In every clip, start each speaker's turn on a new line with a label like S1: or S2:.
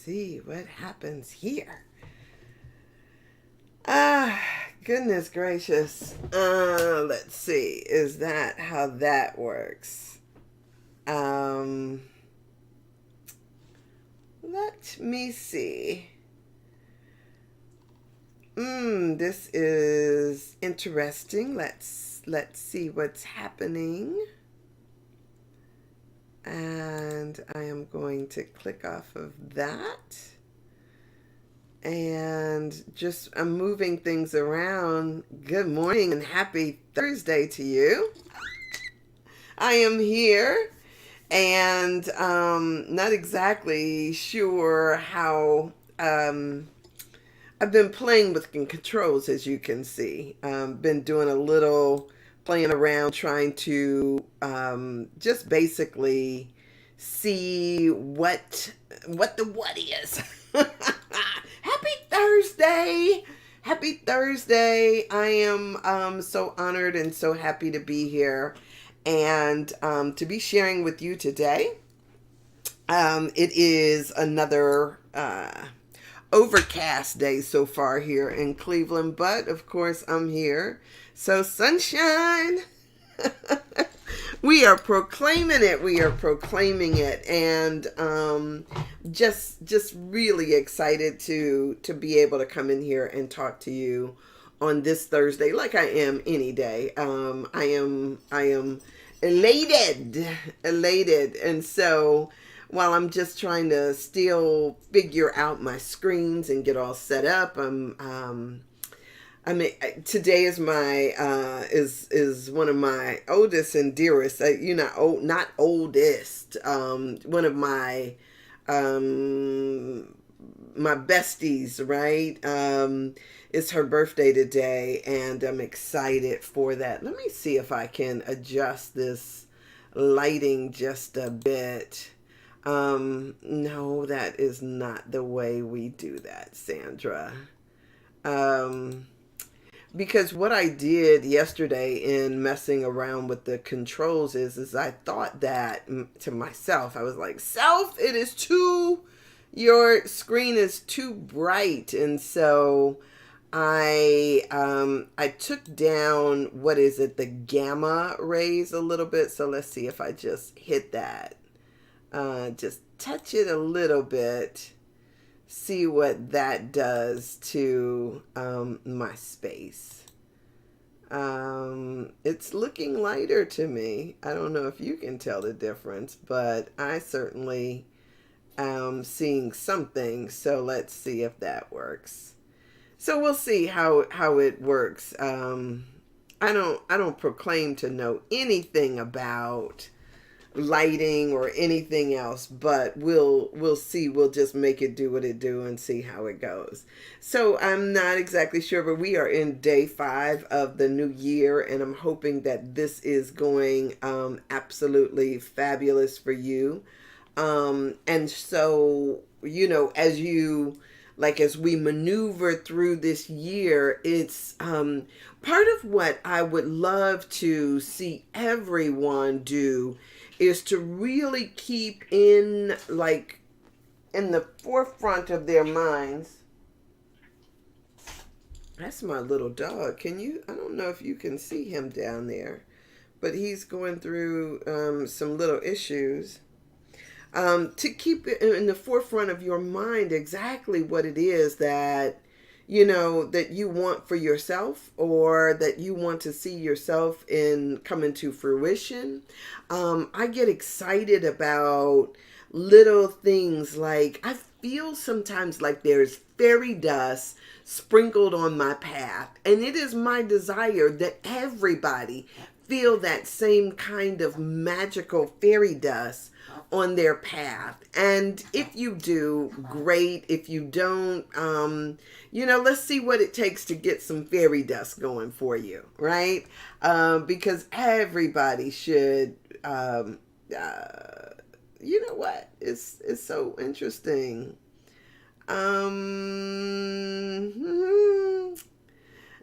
S1: see what happens here. Ah, goodness gracious. Let's see. Is that how that works? Um, Let me see. This is interesting. Let's see what's happening. And I am going to click off of that. And just I'm moving things around. Good morning and happy Thursday to you. I am here and not exactly sure how I've been playing with controls, as you can see. Been doing a little playing around, trying to just basically see what is. Happy Thursday! Happy Thursday! I am so honored and so happy to be here and to be sharing with you today. It is another overcast day so far here in Cleveland, but of course I'm here. So sunshine. We are proclaiming it. We are proclaiming it, and just really excited to be able to come in here and talk to you on this Thursday, like I am any day. I am elated, and so while I'm just trying to still figure out my screens and get all set up, I mean, today is my is one of my oldest and dearest. Not oldest. One of my besties, right? It's her birthday today, and I'm excited for that. Let me see if I can adjust this lighting just a bit. No, that is not the way we do that, Sandra. Because what I did yesterday in messing around with the controls is I thought that to myself. I was like, self, your screen is too bright. And so I took down, what is it, the gamma rays a little bit. So let's see if I just hit that. Just touch it a little bit. See what that does to my space. It's looking lighter to me. I don't know if you can tell the difference, but I certainly am seeing something. So let's see if that works. So we'll see how it works. I don't proclaim to know anything about lighting or anything else, but we'll see. We'll just make it do what it do and see how it goes. So I'm not exactly sure, but we are in day 5 of the new year, and I'm hoping that this is going absolutely fabulous for you. And so, as we maneuver through this year, it's part of what I would love to see everyone do is to really keep in the forefront of their minds. That's my little dog. I don't know if you can see him down there, but he's going through some little issues. To keep it in the forefront of your mind exactly what it is that that you want for yourself, or that you want to see yourself in coming to fruition. I get excited about little things, like I feel sometimes like there's fairy dust sprinkled on my path, and it is my desire that everybody feel that same kind of magical fairy dust on their path. And if you do, great. If you don't, let's see what it takes to get some fairy dust going for you, right? Because everybody should, you know what? It's so interesting.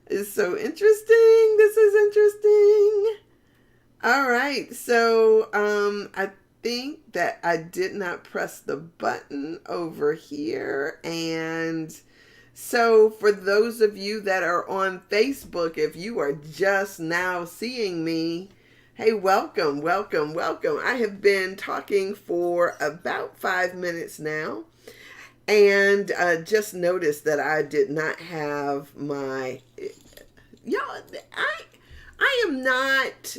S1: It's so interesting. This is interesting. All right. So, think that I did not press the button over here. And so for those of you that are on Facebook, if you are just now seeing me, hey, welcome, welcome, welcome. I have been talking for about 5 minutes now, and just noticed that I did not have my, y'all, I am not,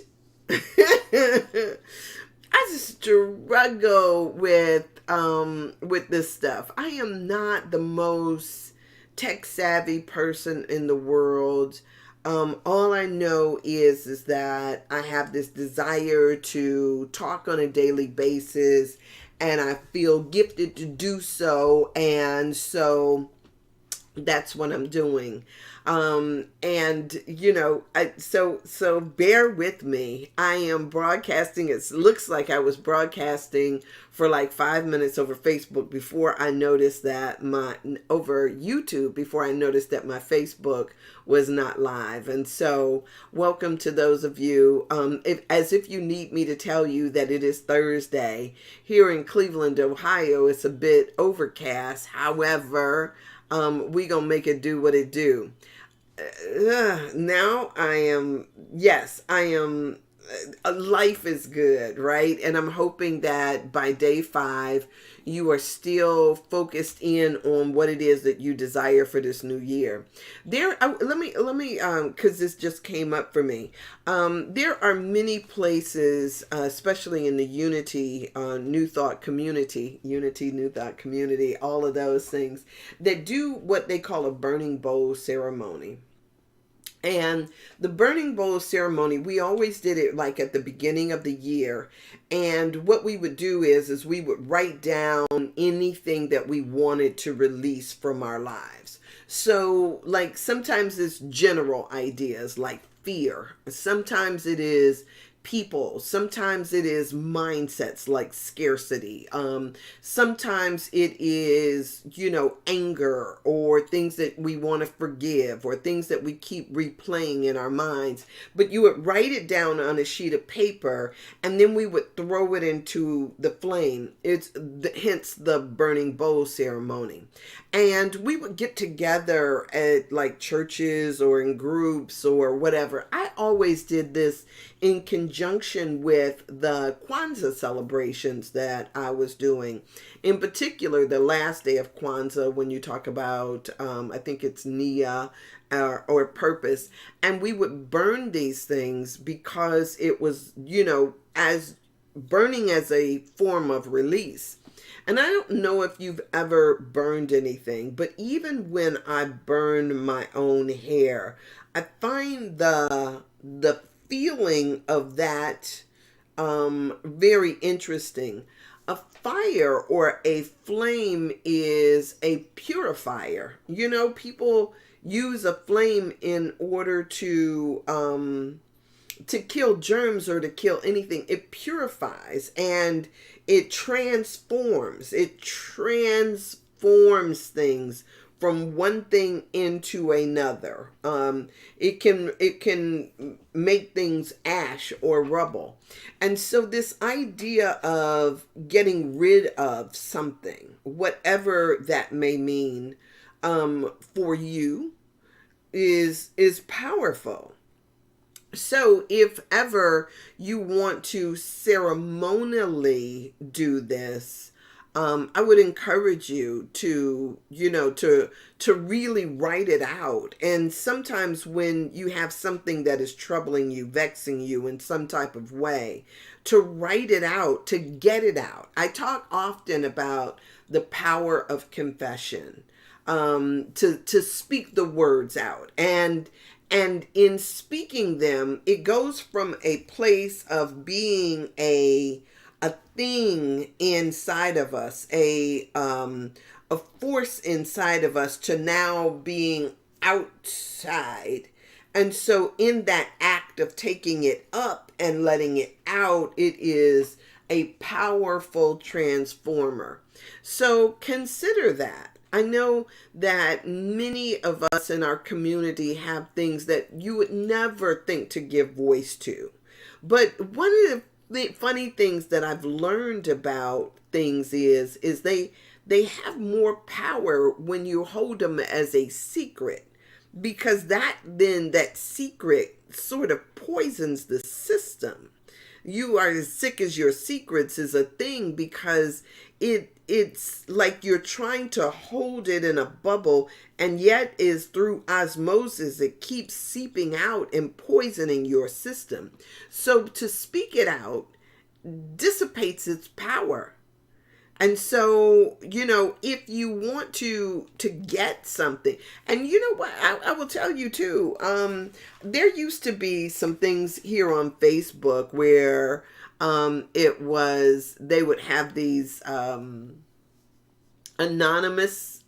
S1: I struggle with this stuff. I am not the most tech savvy person in the world. All I know is that I have this desire to talk on a daily basis, and I feel gifted to do so, and so that's what I'm doing. And so bear with me. I am broadcasting. It looks like I was broadcasting for like 5 minutes over Facebook before I noticed that over YouTube before I noticed that my Facebook was not live. And so welcome to those of you, as if you need me to tell you that it is Thursday here in Cleveland, Ohio. It's a bit overcast. However, we gonna make it do what it do. Now I am, life is good, right? And I'm hoping that by day 5, you are still focused in on what it is that you desire for this new year. Let me, cause this just came up for me. There are many places, especially in the Unity, New Thought community, all of those things that do what they call a burning bowl ceremony. And the burning bowl ceremony, we always did it like at the beginning of the year. And what we would do is we would write down anything that we wanted to release from our lives. So like sometimes it's general ideas like fear. Sometimes it is people. Sometimes it is mindsets like scarcity. Sometimes it is, anger or things that we want to forgive or things that we keep replaying in our minds. But you would write it down on a sheet of paper, and then we would throw it into the flame. Hence the burning bowl ceremony. And we would get together at like churches or in groups or whatever. I always did this in conjunction with the Kwanzaa celebrations that I was doing. In particular, the last day of Kwanzaa, when you talk about, I think it's Nia or purpose. And we would burn these things because it was, as burning as a form of release. And I don't know if you've ever burned anything, but even when I burn my own hair, I find the feeling of that very interesting. A fire or a flame is a purifier. People use a flame in order to kill germs or to kill anything. It purifies and it transforms. It transforms things from one thing into another. It can make things ash or rubble. And so this idea of getting rid of something, whatever that may mean, for you is powerful. So if ever you want to ceremonially do this, I would encourage you to really write it out. And sometimes when you have something that is troubling you, vexing you in some type of way, to write it out, to get it out. I talk often about the power of confession, to speak the words out. And in speaking them, it goes from a place of being a thing inside of us, a force inside of us, to now being outside. And so in that act of taking it up and letting it out, it is a powerful transformer. So consider that. I know that many of us in our community have things that you would never think to give voice to. But one of the funny things that I've learned about things is they have more power when you hold them as a secret, because that secret sort of poisons the system. You are as sick as your secrets is a thing, because it's like you're trying to hold it in a bubble, and yet is through osmosis it keeps seeping out and poisoning your system. So to speak it out dissipates its power. And so, if you want to get something, and you know what, I will tell you too, there used to be some things here on Facebook where they would have these anonymous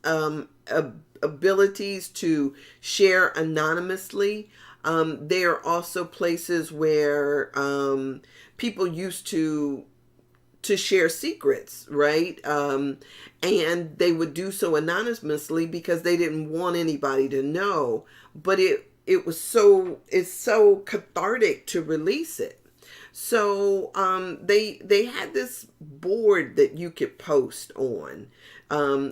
S1: abilities to share anonymously. There are also places where people used to share secrets, right? And they would do so anonymously because they didn't want anybody to know. But it's so cathartic to release it. So they had this board that you could post on,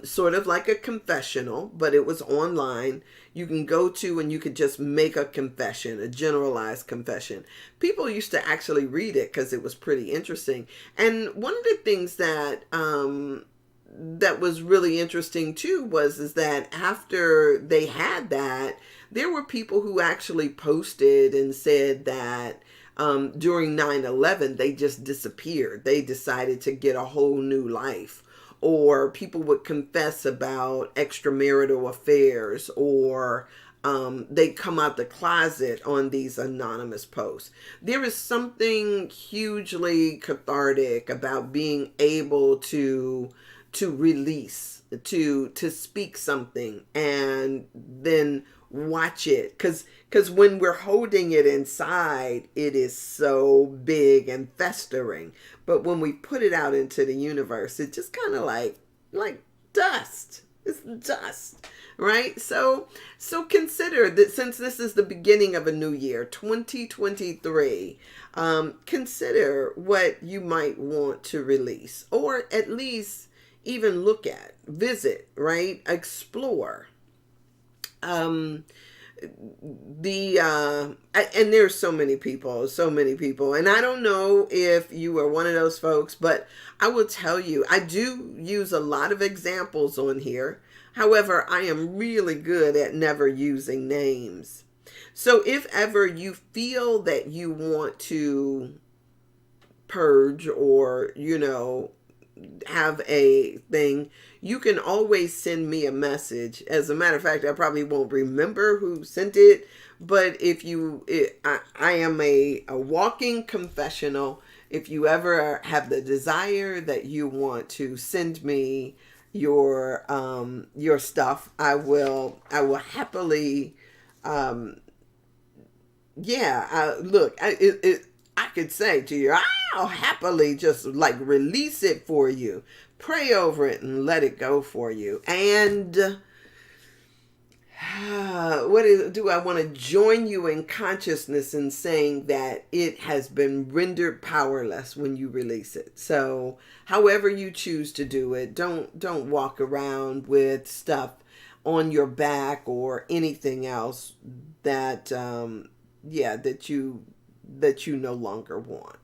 S1: sort of like a confessional, but it was online. You can go to and you could just make a confession, a generalized confession. People used to actually read it because it was pretty interesting. And one of the things that that was really interesting too is that after they had that, there were people who actually posted and said that during 9/11 they just disappeared. They decided to get a whole new life. Or people would confess about extramarital affairs, or they come out the closet on these anonymous posts. There is something hugely cathartic about being able to release, to speak something and then watch it, because when we're holding it inside, it is so big and festering. But when we put it out into the universe, it just kind of like dust. It's dust, right? So consider that, since this is the beginning of a new year, 2023, consider what you might want to release, or at least even look at, visit, right? Explore. And there's so many people, and I don't know if you are one of those folks, but I will tell you, I do use a lot of examples on here. However, I am really good at never using names. So if ever you feel that you want to purge, or have a thing, you can always send me a message. As a matter of fact, I probably won't remember who sent it, but I am a walking confessional. If you ever have the desire that you want to send me your stuff, I will happily, look, I could say to you, I'll happily just like release it for you, pray over it, and let it go for you. And do I want to join you in consciousness in saying that it has been rendered powerless when you release it. So however you choose to do it, don't walk around with stuff on your back or anything else that that you no longer want.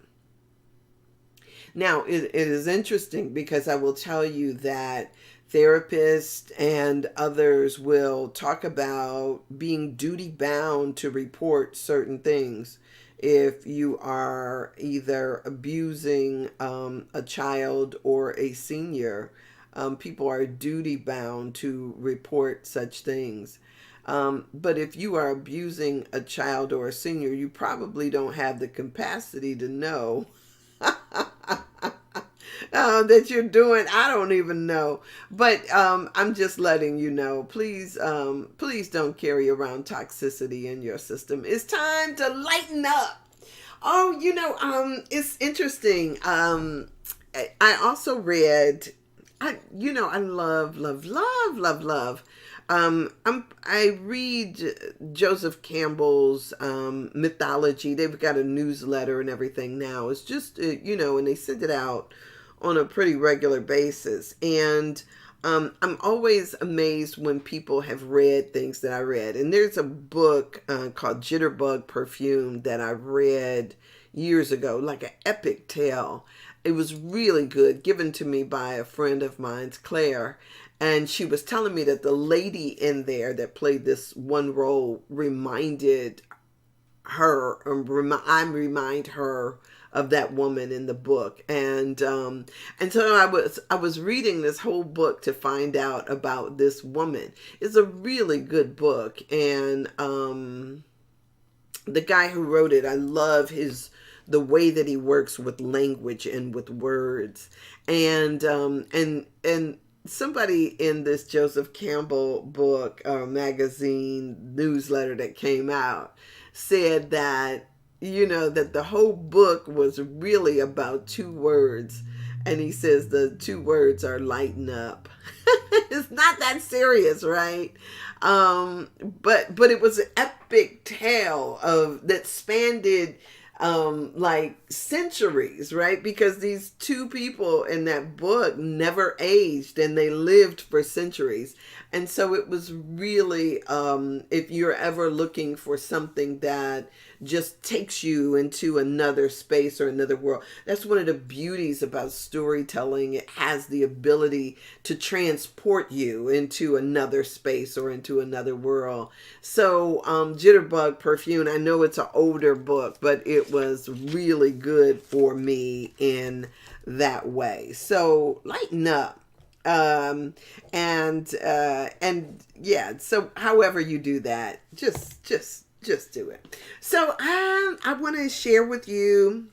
S1: Now, it is interesting because I will tell you that therapists and others will talk about being duty bound to report certain things. If you are either abusing a child or a senior, people are duty bound to report such things. But if you are abusing a child or a senior, you probably don't have the capacity to know that you're doing. I don't even know. But I'm just letting you know. Please don't carry around toxicity in your system. It's time to lighten up. Oh, it's interesting. I also read, I love I read Joseph Campbell's mythology. They've got a newsletter and everything now. It's just and they send it out on a pretty regular basis. And I'm always amazed when people have read things that I read. And there's a book called Jitterbug Perfume that I read years ago, like an epic tale. It was really good, given to me by a friend of mine's, Claire. And she was telling me that the lady in there that played this one role reminded her, I remind her of that woman in the book. And so I was reading this whole book to find out about this woman. It's a really good book. And the guy who wrote it, I love the way that he works with language and with words. And somebody in this Joseph Campbell book magazine newsletter that came out said that that the whole book was really about two words, and he says the two words are lighten up. It's not that serious, right? But it was an epic tale that spanned like centuries, right? Because these two people in that book never aged, and they lived for centuries. And so it was really, if you're ever looking for something that just takes you into another space or another world, that's one of the beauties about storytelling. It has the ability to transport you into another space or into another world. So Jitterbug Perfume, I know it's an older book, but it was really good for me in that way. So lighten up. And yeah, so however you do that, just do it. So I want to share with you,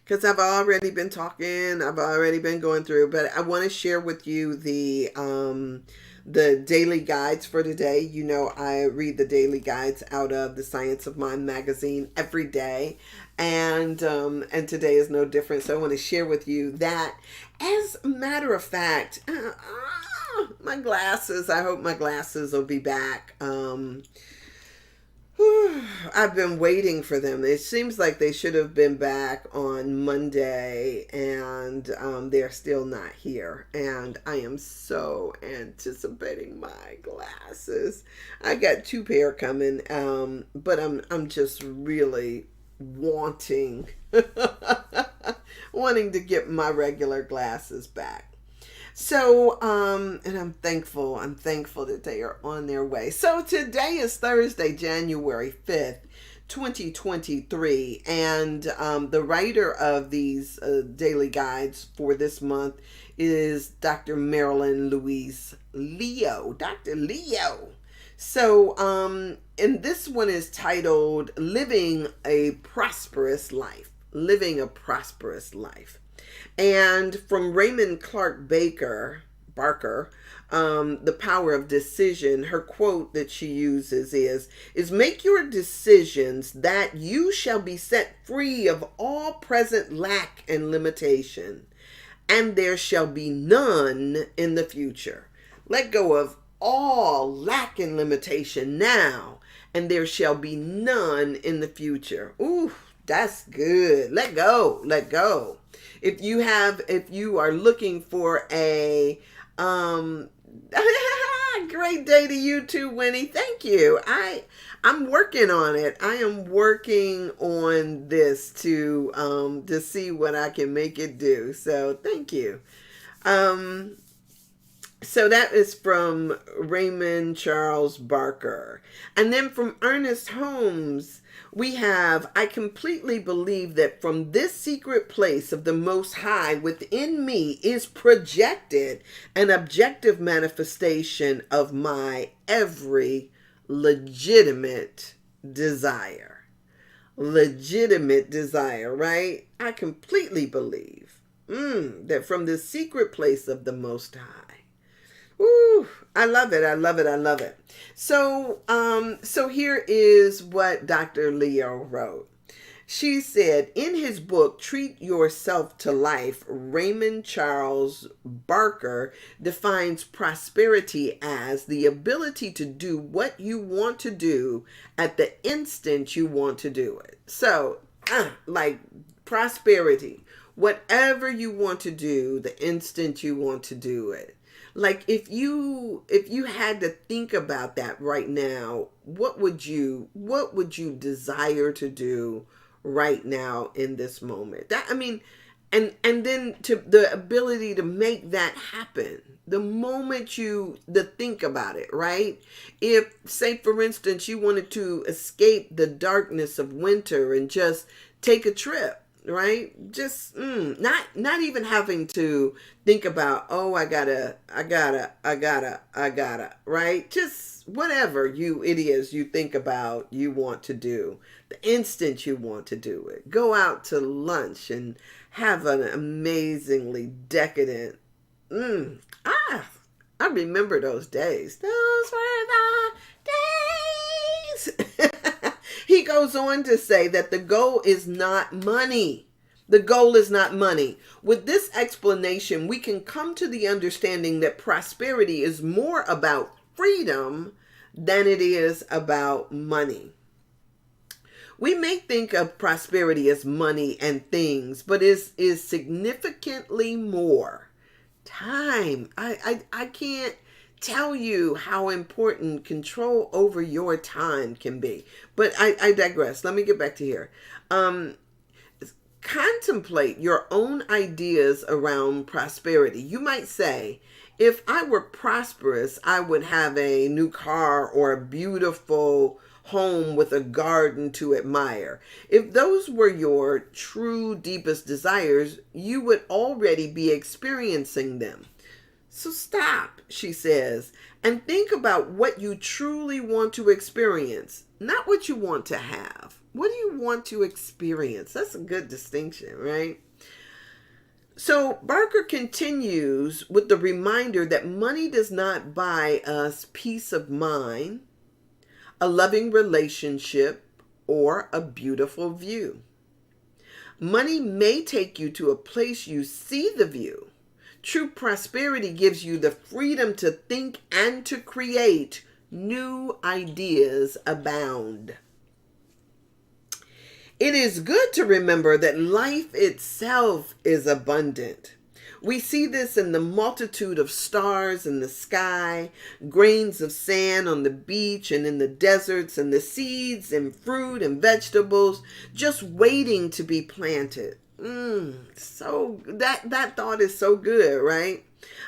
S1: because I've already been talking, I've already been going through, but I want to share with you the daily guides for today. I read the daily guides out of the Science of Mind magazine every day, and today is no different. So I want to share with you that. As a matter of fact, my glasses, I hope my glasses will be back. I've been waiting for them. It seems like they should have been back on Monday, and they're still not here. And I am so anticipating my glasses. I got 2 pair coming, but I'm just really wanting to get my regular glasses back. So, and I'm thankful that they are on their way. So today is Thursday, January 5th, 2023. And the writer of these daily guides for this month is Dr. Marilyn Louise Leo. Dr. Leo. So, and this one is titled Living a Prosperous Life. Living a Prosperous Life. And from Raymond Clark Barker, The Power of Decision, her quote that she uses is make your decisions that you shall be set free of all present lack and limitation, and there shall be none in the future. Let go of all lack and limitation now, and there shall be none in the future. Ooh, that's good. Let go. If you are looking for a great day to you too, Winnie. Thank you. I'm working on it. I am working on this to see what I can make it do. So thank you. So that is from Raymond Charles Barker. And then from Ernest Holmes, we have, I completely believe that from this secret place of the Most High within me is projected an objective manifestation of my every legitimate desire. Legitimate desire, right? I completely believe that from the secret place of the Most High. Ooh, I love it. I love it. I love it. So, so here is what Dr. Leo wrote. She said in his book, Treat Yourself to Life, Raymond Charles Barker defines prosperity as the ability to do what you want to do at the instant you want to do it. So, like prosperity, whatever you want to do, the instant you want to do it. Like if you had to think about that right now, what would you desire to do right now in this moment? That, I mean, and then to the ability to make that happen the moment you to think about it, right? If, say for instance, you wanted to escape the darkness of winter and just take a trip, right? Just not even having to think about, oh, I gotta, right? Just whatever it is you think about you want to do, the instant you want to do it. Go out to lunch and have an amazingly decadent I remember those days. Those were the days. He goes on to say that the goal is not money. The goal is not money. With this explanation, we can come to the understanding that prosperity is more about freedom than it is about money. We may think of prosperity as money and things, but it is significantly more. Time. I can't tell you how important control over your time can be. But I digress. Let me get back to here. Contemplate your own ideas around prosperity. You might say, if I were prosperous, I would have a new car or a beautiful home with a garden to admire. If those were your true deepest desires, you would already be experiencing them. So stop, she says, and think about what you truly want to experience, not what you want to have. What do you want to experience? That's a good distinction, right? So Barker continues with the reminder that money does not buy us peace of mind, a loving relationship, or a beautiful view. Money may take you to a place you see the view. True prosperity gives you the freedom to think and to create. New ideas abound. It is good to remember that life itself is abundant. We see this in the multitude of stars in the sky, grains of sand on the beach and in the deserts, and the seeds and fruit and vegetables just waiting to be planted. So that thought is so good, right?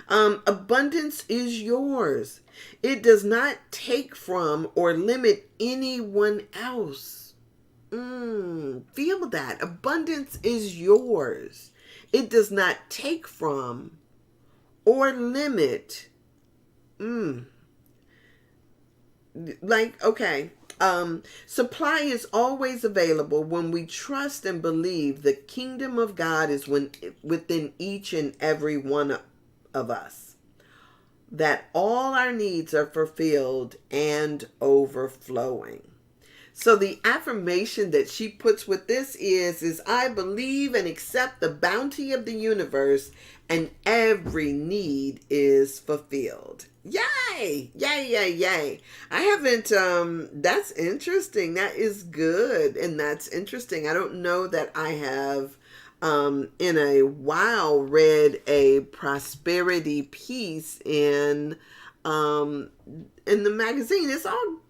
S1: Abundance is yours. It does not take from or limit anyone else. Feel that. Abundance is yours. It does not take from or limit. Supply is always available when we trust and believe the kingdom of God is within each and every one of us. That all our needs are fulfilled and overflowing. So the affirmation that she puts with this is I believe and accept the bounty of the universe and every need is fulfilled. Yay! Yay, yay, yay. I haven't, that's interesting. That is good. And that's interesting. I don't know that I have, in a while read a prosperity piece in the magazine.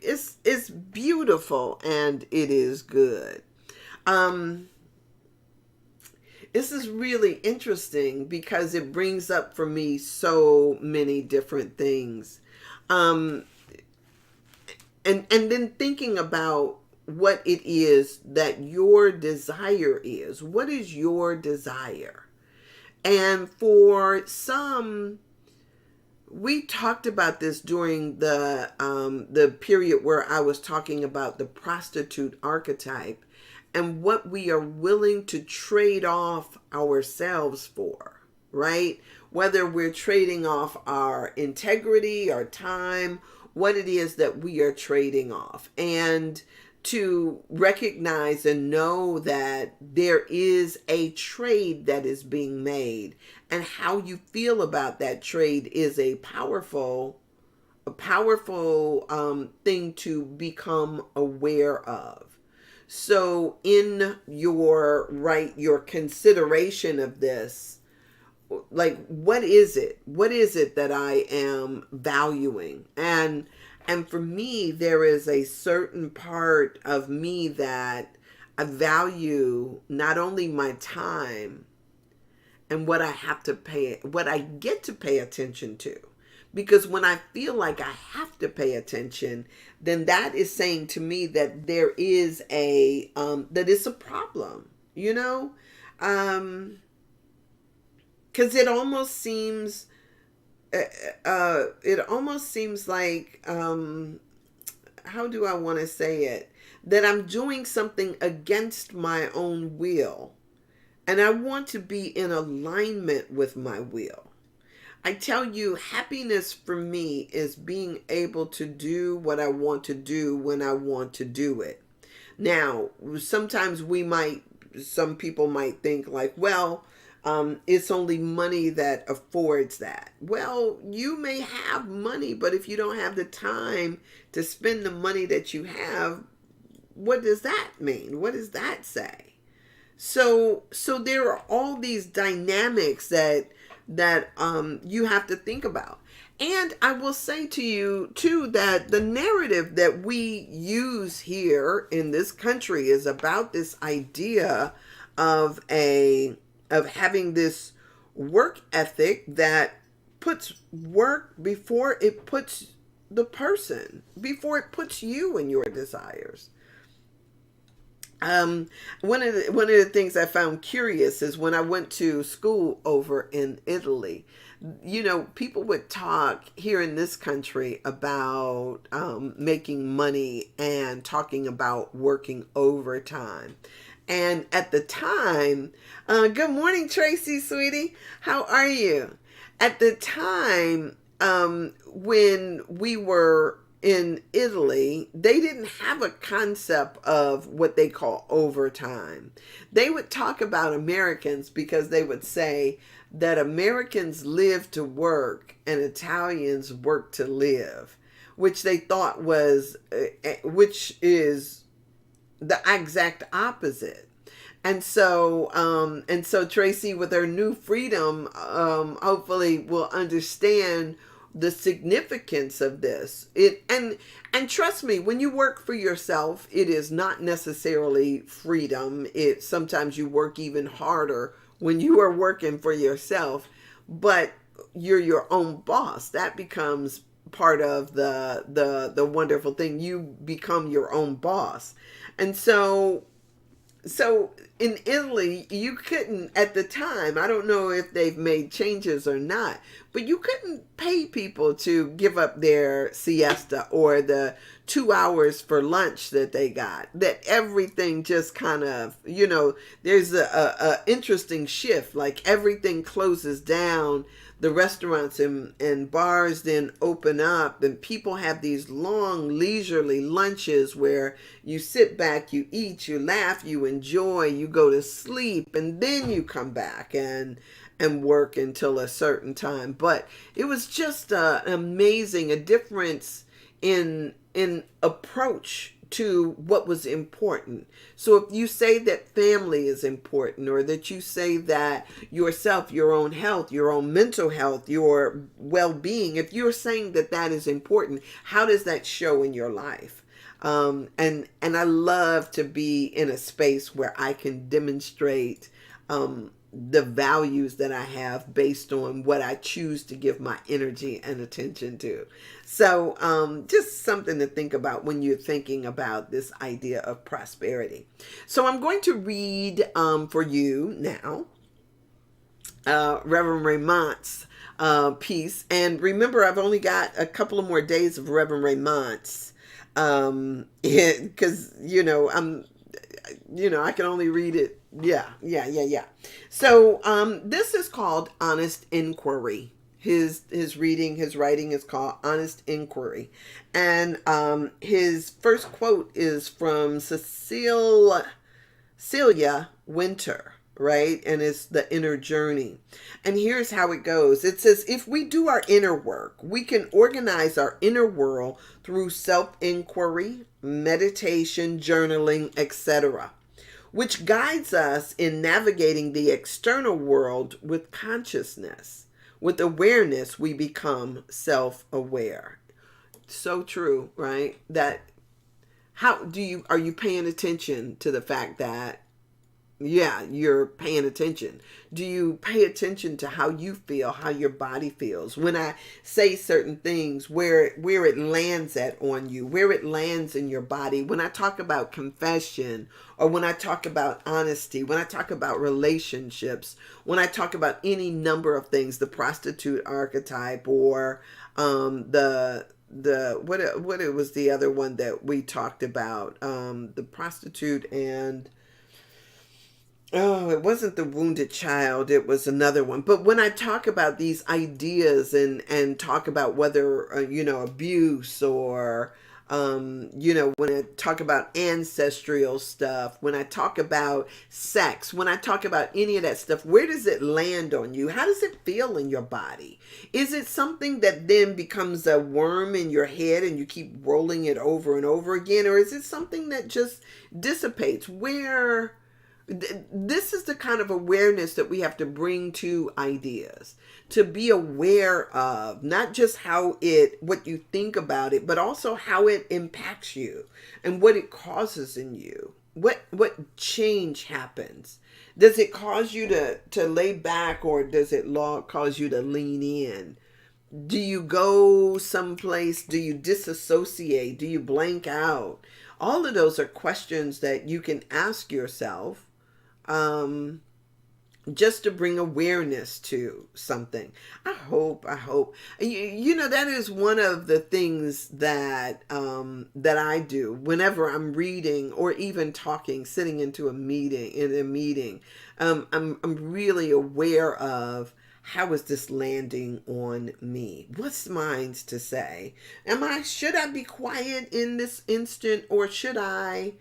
S1: It's beautiful and it is good. This is really interesting because it brings up for me so many different things. And then thinking about what it is that your desire is. What is your desire? And for some, we talked about this during the period where I was talking about the prostitute archetype and what we are willing to trade off ourselves for, right? Whether we're trading off our integrity, our time, what it is that we are trading off. And to recognize and know that there is a trade that is being made, and how you feel about that trade is a powerful thing to become aware of. So in your consideration of this, like, what is it that I am valuing? And for me, there is a certain part of me that I value not only my time and what I get to pay attention to. Because when I feel like I have to pay attention, then that is saying to me that there is that it's a problem, you know? Because it almost seems like, how do I want to say it? That I'm doing something against my own will. And I want to be in alignment with my will. I tell you, happiness for me is being able to do what I want to do when I want to do it. Now, sometimes some people might think like, well, it's only money that affords that. Well, you may have money, but if you don't have the time to spend the money that you have, what does that mean? What does that say? So there are all these dynamics that you have to think about. And I will say to you too that the narrative that we use here in this country is about this idea of having this work ethic that puts work before it puts the person, before it puts you and your desires. One of the things I found curious is when I went to school over in Italy, people would talk here in this country about making money and talking about working overtime. And at the time, good morning, Tracy, sweetie. How are you? At the time, when we were in Italy, they didn't have a concept of what they call overtime. They would talk about Americans because they would say that Americans live to work and Italians work to live, which they thought which is the exact opposite. And so Tracy, with her new freedom, hopefully will understand the significance of this. And trust me, when you work for yourself, it is not necessarily freedom. Sometimes you work even harder when you are working for yourself, but you're your own boss. That becomes part of the wonderful thing. You become your own boss. And so in Italy, you couldn't, at the time, I don't know if they've made changes or not, but you couldn't pay people to give up their siesta or the 2 hours for lunch that they got. That everything just kind of, there's a interesting shift. Like everything closes down. The restaurants and bars then open up, and people have these long leisurely lunches where you sit back, you eat, you laugh, you enjoy, you go to sleep, and then you come back and work until a certain time. But it was just amazing, a difference in approach to what was important. So if you say that family is important, or that you say that yourself, your own health, your own mental health, your well-being, if you're saying that that is important, how does that show in your life? And I love to be in a space where I can demonstrate the values that I have based on what I choose to give my energy and attention to. So just something to think about when you're thinking about this idea of prosperity. So I'm going to read for you now Reverend Raymond's piece. And remember, I've only got a couple of more days of Reverend Raymond's because, I can only read it. Yeah. So this is called Honest Inquiry, His reading, his writing is called Honest Inquiry. And his first quote is from Celia Winter, right? And it's The Inner Journey. And here's how it goes. It says, if we do our inner work, we can organize our inner world through self-inquiry, meditation, journaling, etc., which guides us in navigating the external world with consciousness. With awareness, we become self-aware. So true, right? That are you paying attention to the fact that, yeah, you're paying attention? Do you pay attention to how you feel, how your body feels? When I say certain things, where it lands at on you, where it lands in your body. When I talk about confession, or when I talk about honesty, when I talk about relationships, when I talk about any number of things, the prostitute archetype, or what it was, the other one that we talked about, the prostitute, and oh, it wasn't the wounded child, it was another one. But when I talk about these ideas and talk about whether abuse, or when I talk about ancestral stuff, when I talk about sex, when I talk about any of that stuff, where does it land on you? How does it feel in your body? Is it something that then becomes a worm in your head and you keep rolling it over and over again? Or is it something that just dissipates? This is the kind of awareness that we have to bring to ideas, to be aware of not just what you think about it, but also how it impacts you and what it causes in you. What change happens? Does it cause you to lay back, or does it cause you to lean in? Do you go someplace? Do you disassociate? Do you blank out? All of those are questions that you can ask yourself, just to bring awareness to something. I hope, that is one of the things that I do whenever I'm reading or even talking, sitting in a meeting. I'm really aware of, how is this landing on me? What's mine to say? Should I be quiet in this instant, or should I?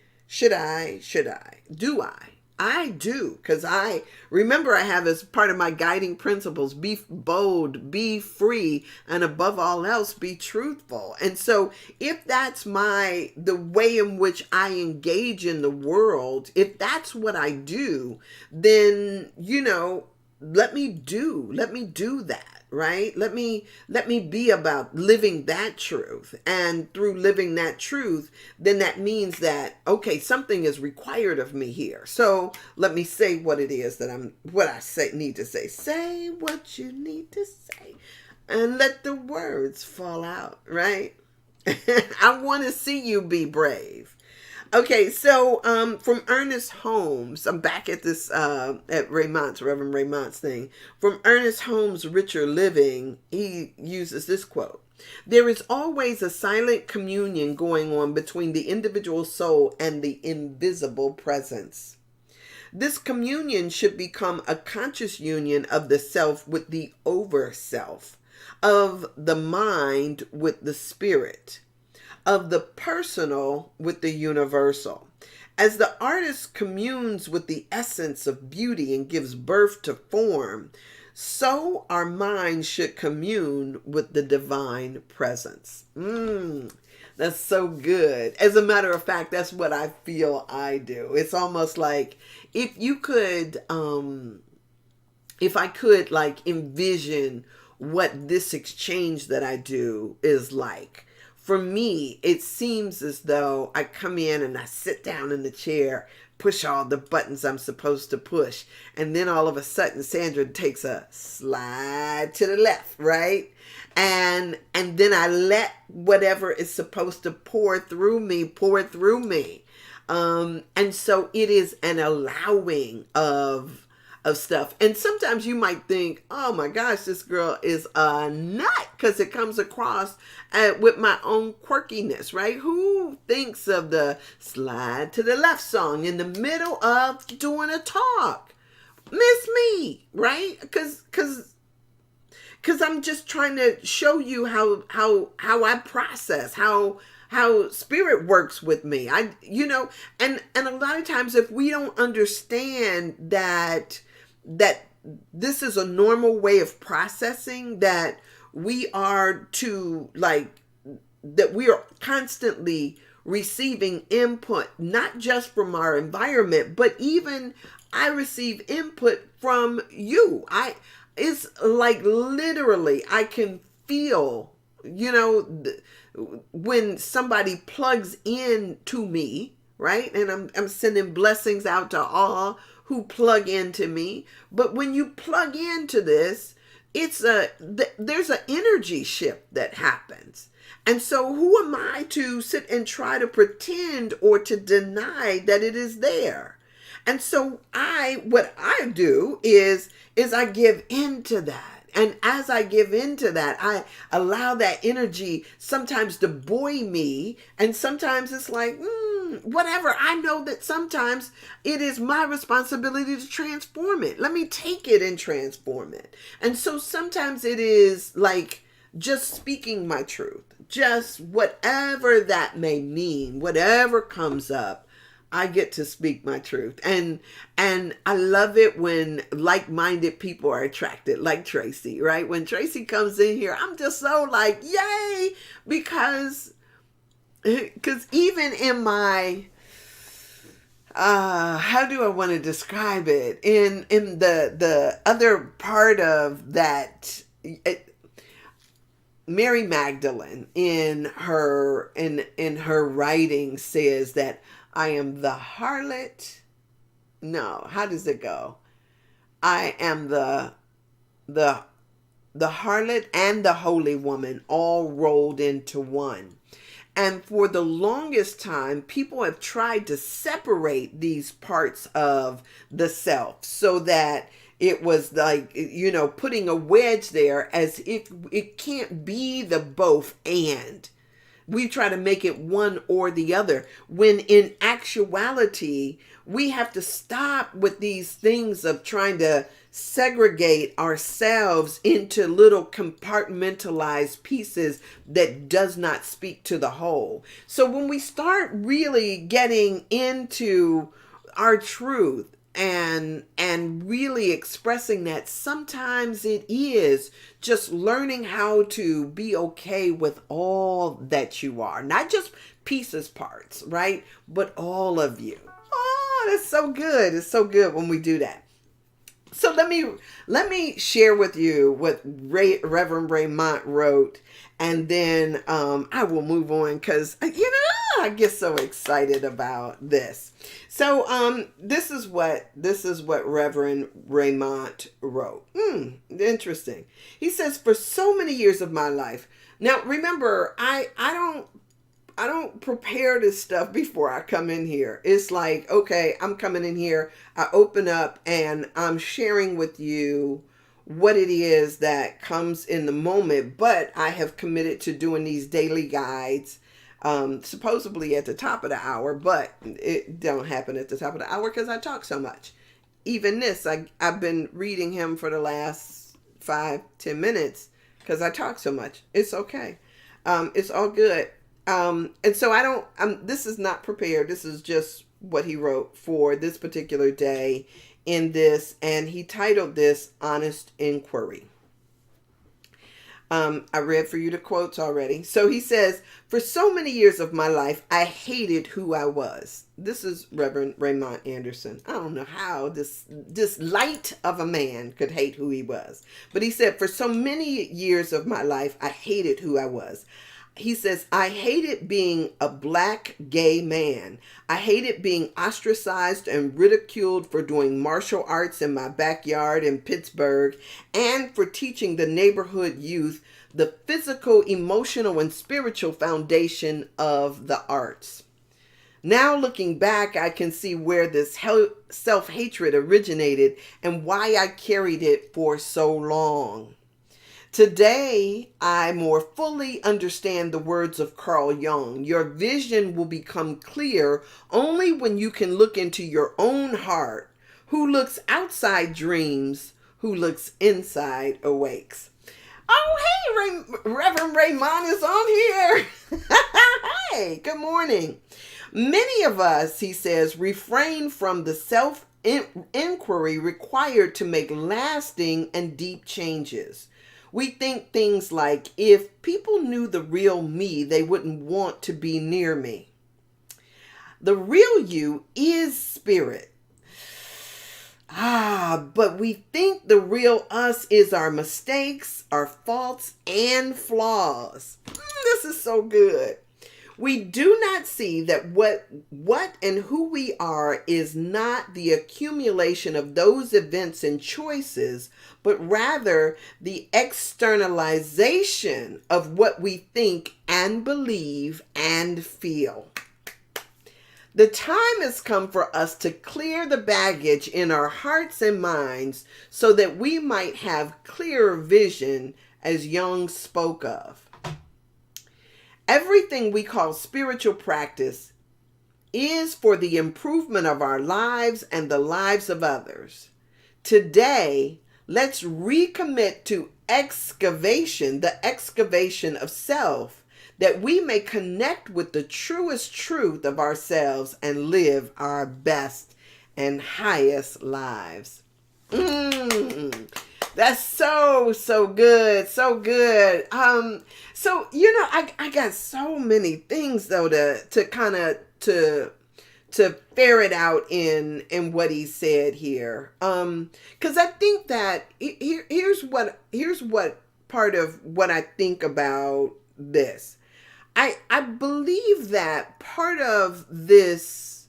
S1: Do I? I do, because I remember I have as part of my guiding principles, be bold, be free, and above all else, be truthful. And so if that's the way in which I engage in the world, if that's what I do, then, let me do that. Right? Let me be about living that truth. And through living that truth, then that means that, okay, something is required of me here. So let me say what it is need to say. Say what you need to say and let the words fall out, right? I want to see you be brave. Okay, so from Ernest Holmes, I'm back at this at Reverend Raymond's thing. From Ernest Holmes' Richer Living, he uses this quote: "There is always a silent communion going on between the individual soul and the invisible presence. This communion should become a conscious union of the self with the over-self, of the mind with the spirit, of the personal with the universal. As the artist communes with the essence of beauty and gives birth to form, so our minds should commune with the divine presence." That's so good. As a matter of fact, that's what I feel I do. It's almost like if I could envision what this exchange that I do is like. For me, it seems as though I come in and I sit down in the chair, push all the buttons I'm supposed to push, and then all of a sudden Sandra takes a slide to the left, right? And then I let whatever is supposed to pour through me. And so it is an allowing of stuff. And sometimes you might think, oh my gosh, this girl is a nut, because it comes across with my own quirkiness, right? Who thinks of the slide to the left song in the middle of doing a talk? Miss me, right? Because because I'm just trying to show you how I process, how spirit works with me. And a lot of times if we don't understand that this is a normal way of processing, that we are to like that we are constantly receiving input, not just from our environment, but even I receive input from you. It's like literally I can feel, when somebody plugs in to me, right? And I'm sending blessings out to all who plug into me. But when you plug into this, there's an energy shift that happens. And so who am I to sit and try to pretend or to deny that it is there? And so what I do is I give into that. And as I give into that, I allow that energy sometimes to buoy me. And sometimes it's like, whatever. I know that sometimes it is my responsibility to transform it. Let me take it and transform it. And so sometimes it is like just speaking my truth, just whatever that may mean, whatever comes up. I get to speak my truth. And I love it when like-minded people are attracted, like Tracy, right? When Tracy comes in here, I'm just so like, yay, because even in my how do I want to describe it? In the other part of that, Mary Magdalene in her writing says that I am the harlot. No, how does it go? I am the harlot and the holy woman all rolled into one. And for the longest time, people have tried to separate these parts of the self so that it was like, putting a wedge there as if it can't be the both and. We try to make it one or the other, when in actuality, we have to stop with these things of trying to segregate ourselves into little compartmentalized pieces that does not speak to the whole. So when we start really getting into our truth and really expressing that, sometimes it is just learning how to be okay with all that you are, not just pieces, parts, right? But all of you. Oh, that's so good. It's so good when we do that. So let me share with you what Reverend Raymond wrote, and then I will move on because I get so excited about this. So this is what Reverend Raymond wrote. Interesting. He says, for so many years of my life. Now remember, I don't prepare this stuff before I come in here. It's like, okay, I'm coming in here, I open up and I'm sharing with you what it is that comes in the moment, but I have committed to doing these daily guides, supposedly at the top of the hour, but it don't happen at the top of the hour because I talk so much. Even this, I've been reading him for the last 5-10 minutes because I talk so much. It's okay. It's all good. And so this is not prepared. This is just what he wrote for this particular day in this, and he titled this Honest Inquiry. I read for you the quotes already. So he says, for so many years of my life, I hated who I was. This is Reverend Raymond Anderson. I don't know how this light of a man could hate who he was. But he said, for so many years of my life, I hated who I was. He says, I hated being a black gay man. I hated being ostracized and ridiculed for doing martial arts in my backyard in Pittsburgh and for teaching the neighborhood youth the physical, emotional, and spiritual foundation of the arts. Now looking back, I can see where this self-hatred originated and why I carried it for so long. Today, I more fully understand the words of Carl Jung. Your vision will become clear only when you can look into your own heart. Who looks outside dreams, who looks inside awakes. Oh, hey, Reverend Raymond is on here. Hey, good morning. Many of us, he says, refrain from the self inquiry required to make lasting and deep changes. We think things like, if people knew the real me, they wouldn't want to be near me. The real you is spirit. But we think the real us is our mistakes, our faults, and flaws. This is so good. We do not see that what and who we are is not the accumulation of those events and choices, but rather the externalization of what we think and believe and feel. The time has come for us to clear the baggage in our hearts and minds so that we might have clearer vision, as Jung spoke of. Everything we call spiritual practice is for the improvement of our lives and the lives of others. Today, let's recommit to the excavation of self, that we may connect with the truest truth of ourselves and live our best and highest lives. That's so good. So good. So, I got so many things though to kind of to ferret out in what he said here. Cause I think that here's what part of what I think about this. I believe that part of this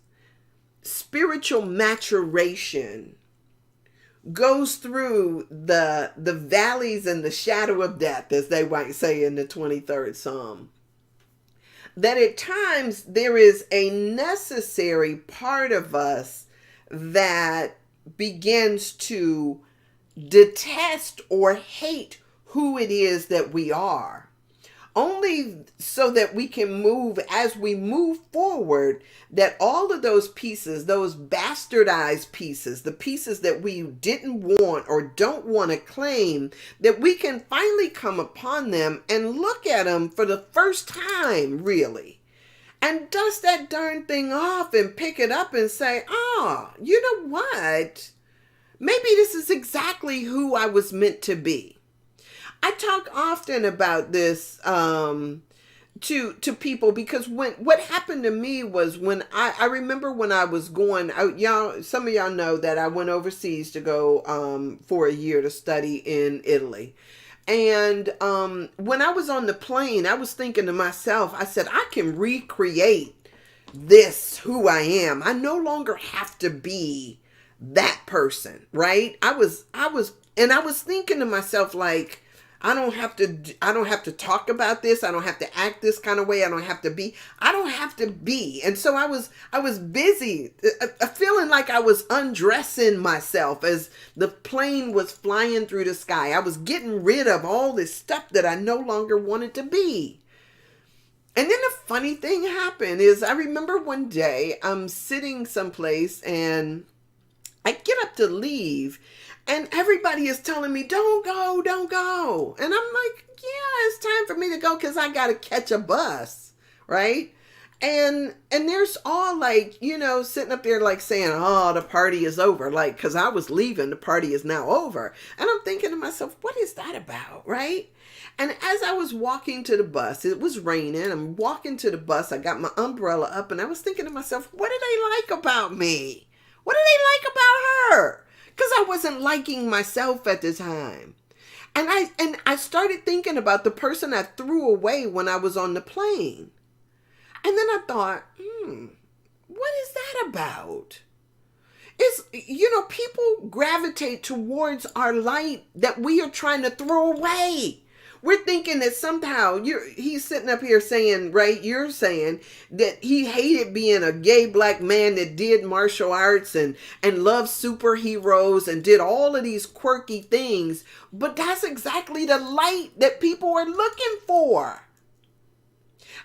S1: spiritual maturation goes through the valleys and the shadow of death, as they might say in the 23rd Psalm. That at times there is a necessary part of us that begins to detest or hate who it is that we are. Only so that we can move, as we move forward, that all of those pieces, those bastardized pieces, the pieces that we didn't want or don't want to claim, that we can finally come upon them and look at them for the first time, really. And dust that darn thing off and pick it up and say, you know what? Maybe this is exactly who I was meant to be. I talk often about this to people, because what happened to me was when I remember when I was going out, some of y'all know that I went overseas to go for a year to study in Italy. And when I was on the plane, I was thinking to myself, I said, I can recreate this, who I am. I no longer have to be that person, right? I was thinking to myself, like, I don't have to talk about this. I don't have to act this kind of way. I don't have to be. And so I was busy feeling like I was undressing myself as the plane was flying through the sky. I was getting rid of all this stuff that I no longer wanted to be. And then the funny thing happened is, I remember one day I'm sitting someplace and I get up to leave, and everybody is telling me, don't go. And I'm like, yeah, it's time for me to go because I got to catch a bus, right? And there's all like, sitting up there like saying, oh, the party is over. Like, because I was leaving, the party is now over. And I'm thinking to myself, what is that about, right? And as I was walking to the bus, it was raining. I'm walking to the bus. I got my umbrella up, and I was thinking to myself, what do they like about me? What do they like about her? Because I wasn't liking myself at the time. And I started thinking about the person I threw away when I was on the plane. And then I thought, what is that about? It's, people gravitate towards our light that we are trying to throw away. We're thinking that somehow he's sitting up here saying, right, you're saying that he hated being a gay black man that did martial arts and loved superheroes and did all of these quirky things. But that's exactly the light that people are looking for.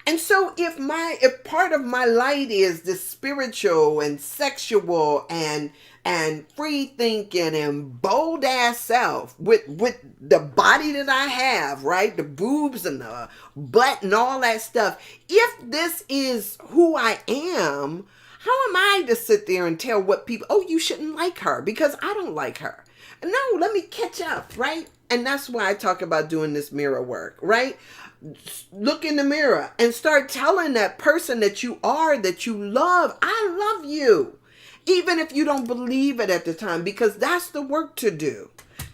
S1: And so if part of my light is this spiritual and sexual and free thinking and bold ass self with the body that I have, right? The boobs and the butt and all that stuff. If this is who I am, how am I to sit there and tell what people, oh, you shouldn't like her because I don't like her? No, let me catch up, right? And that's why I talk about doing this mirror work, right? Look in the mirror and start telling that person that you are, that you love, I love you. Even if you don't believe it at the time, because that's the work to do.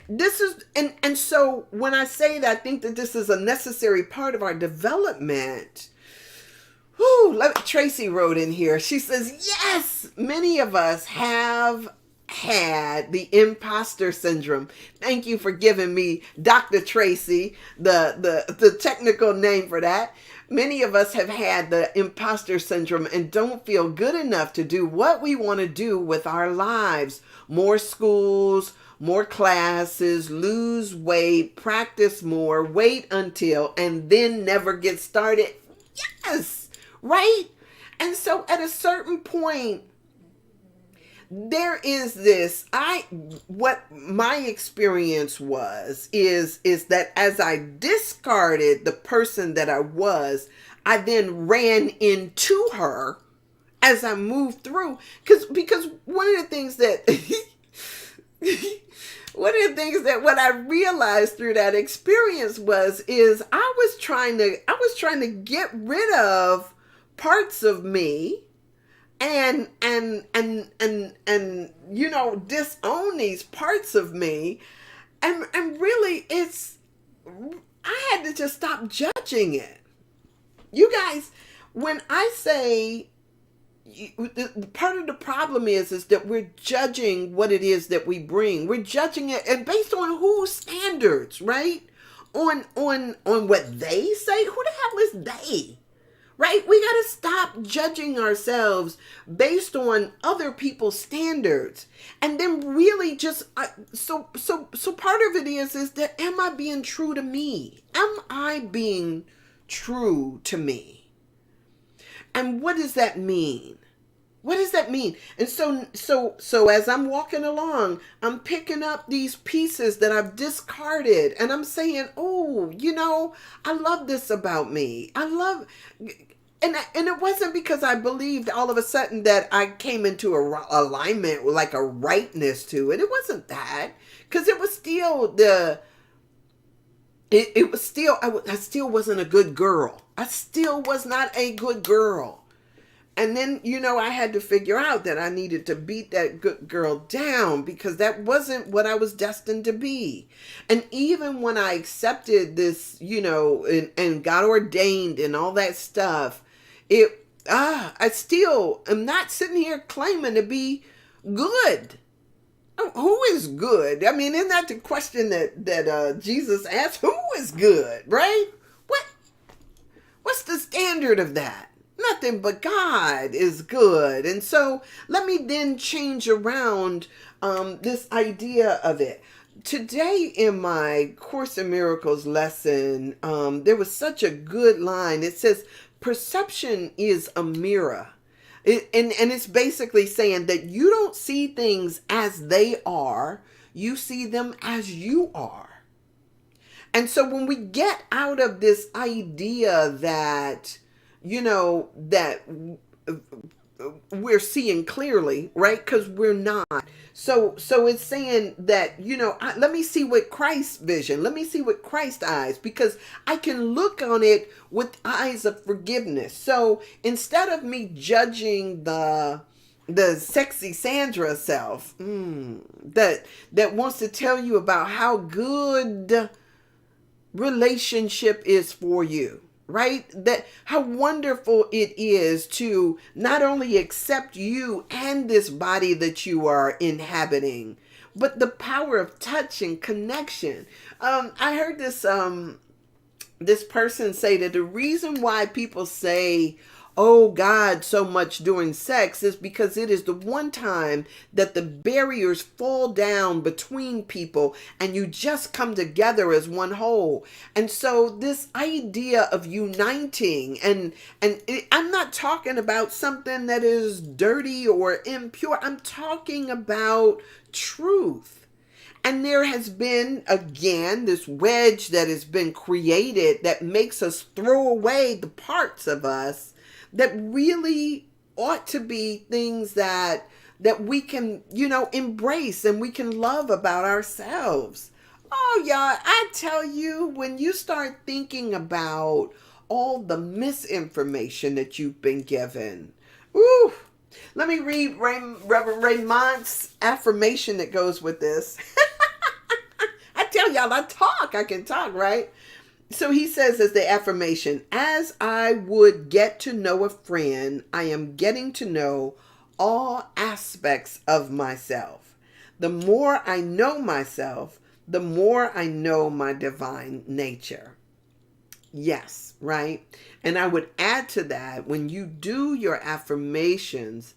S1: This is, and so when I say that, I think that this is a necessary part of our development. Whew, Tracy wrote in here. She says, yes, many of us have had the imposter syndrome. Thank you for giving me Dr. Tracy, the technical name for that. Many of us have had the imposter syndrome and don't feel good enough to do what we want to do with our lives. More schools, more classes, lose weight, practice more, wait until, and then never get started. Yes, right? And so at a certain point, there is this, what my experience is that as I discarded the person that I was, I then ran into her as I moved through. Because one of the things that, what I realized through that experience is I was trying to get rid of parts of me and disown these parts of me, and really I had to just stop judging it. You guys, when I say part of the problem is that we're judging what it is that we bring. We're judging it and based on whose standards, right? On what they say. Who the hell is they? Right? We got to stop judging ourselves based on other people's standards. And then really just, so part of it is that, am I being true to me? Am I being true to me? And what does that mean? What does that mean? And so as I'm walking along, I'm picking up these pieces that I've discarded and I'm saying, oh, I love this about me. And it wasn't because I believed all of a sudden that I came into alignment with like a rightness to it. It wasn't that, because it was still I still wasn't a good girl. I still was not a good girl. And then, I had to figure out that I needed to beat that good girl down because that wasn't what I was destined to be. And even when I accepted this, and got ordained and all that stuff, I still am not sitting here claiming to be good. Who is good? I mean, isn't that the question that Jesus asked? Who is good, right? What's the standard of that? Nothing but God is good. And so let me then change around this idea of it. Today in my Course in Miracles lesson, there was such a good line. It says, perception is a mirror. And it's basically saying that you don't see things as they are. You see them as you are. And so when we get out of this idea that that we're seeing clearly, right? Because we're not. So it's saying that, let me see with Christ's vision. Let me see with Christ's eyes, because I can look on it with eyes of forgiveness. So instead of me judging the sexy Sandra self that wants to tell you about how good relationship is for you, right? That how wonderful it is to not only accept you and this body that you are inhabiting, but the power of touch and connection. I heard this person say that the reason why people say, oh God so much during sex is because it is the one time that the barriers fall down between people and you just come together as one whole. And so this idea of uniting I'm not talking about something that is dirty or impure. I'm talking about truth. And there has been, again, this wedge that has been created that makes us throw away the parts of us that really ought to be things that we can, embrace and we can love about ourselves. Oh, y'all, I tell you, when you start thinking about all the misinformation that you've been given, ooh, let me read Reverend Raymond's affirmation that goes with this. I tell y'all, I can talk, right? So he says as the affirmation, as I would get to know a friend, I am getting to know all aspects of myself. The more I know myself, the more I know my divine nature. Yes, right? And I would add to that, when you do your affirmations,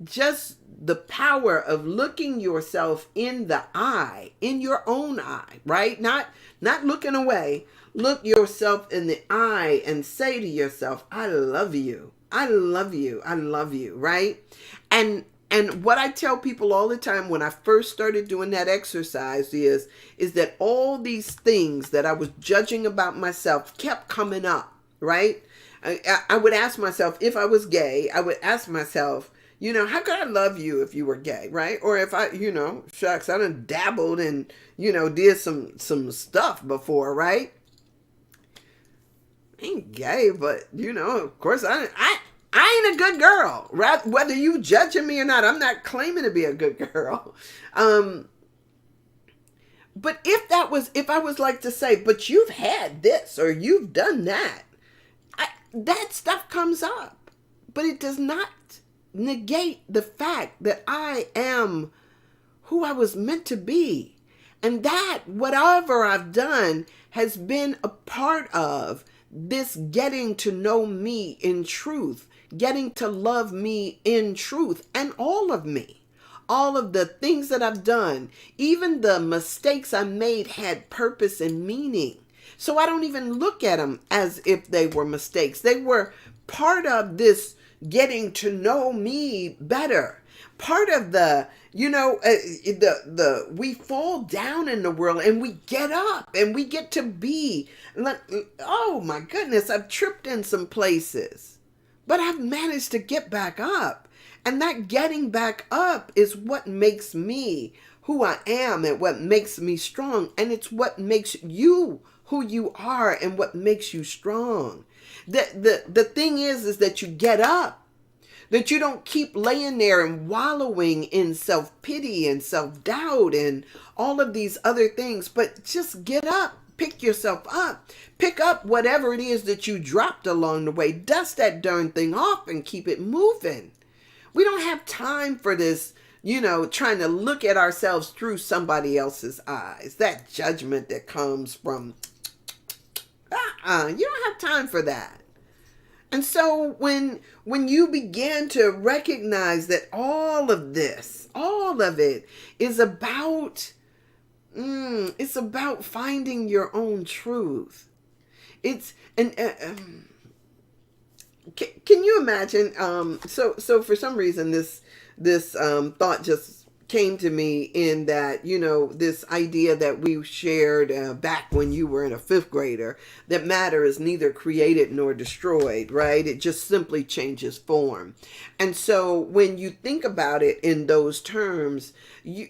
S1: just the power of looking yourself in the eye, in your own eye, right? Not looking away. Look yourself in the eye and say to yourself, I love you. I love you. I love you, right? And what I tell people all the time when I first started doing that exercise is that all these things that I was judging about myself kept coming up, right? I would ask myself, if I was gay, I would ask myself, how could I love you if you were gay, right? Or if I, shucks, I done dabbled and, did some stuff before, right? I ain't gay, but, of course I ain't a good girl, right? Whether you judging me or not, I'm not claiming to be a good girl. But if I was like to say, but you've had this or you've done that, that stuff comes up, but it does not negate the fact that I am who I was meant to be. And that whatever I've done has been a part of this getting to know me in truth, getting to love me in truth, and all of me. All of the things that I've done, even the mistakes I made had purpose and meaning. So I don't even look at them as if they were mistakes. They were part of this getting to know me better. Part of the, we fall down in the world and we get up and we get to be, oh my goodness, I've tripped in some places, but I've managed to get back up. And that getting back up is what makes me who I am and what makes me strong. And it's what makes you who you are and what makes you strong. The thing is that you get up, that you don't keep laying there and wallowing in self-pity and self-doubt and all of these other things, but just get up, pick yourself up, pick up whatever it is that you dropped along the way, dust that darn thing off and keep it moving. We don't have time for this, trying to look at ourselves through somebody else's eyes, that judgment that comes from, you don't have time for that. And so when you begin to recognize that all of this, all of it is about, it's about finding your own truth. It's, can you imagine, so for some reason this thought just came to me in that, this idea that we shared back when you were in a fifth grader, that matter is neither created nor destroyed, right? It just simply changes form. And so when you think about it in those terms,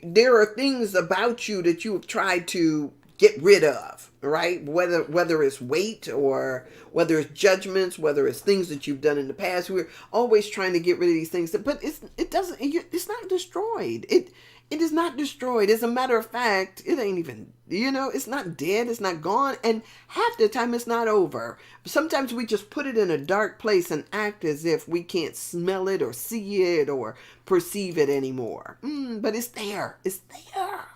S1: there are things about you that you have tried to get rid of, right? Whether it's weight or whether it's judgments, whether it's things that you've done in the past. We're always trying to get rid of these things, but it's not destroyed. It is not destroyed. As a matter of fact, it ain't even, it's not dead. It's not gone. And half the time it's not over. Sometimes we just put it in a dark place and act as if we can't smell it or see it or perceive it anymore. But it's there. It's there,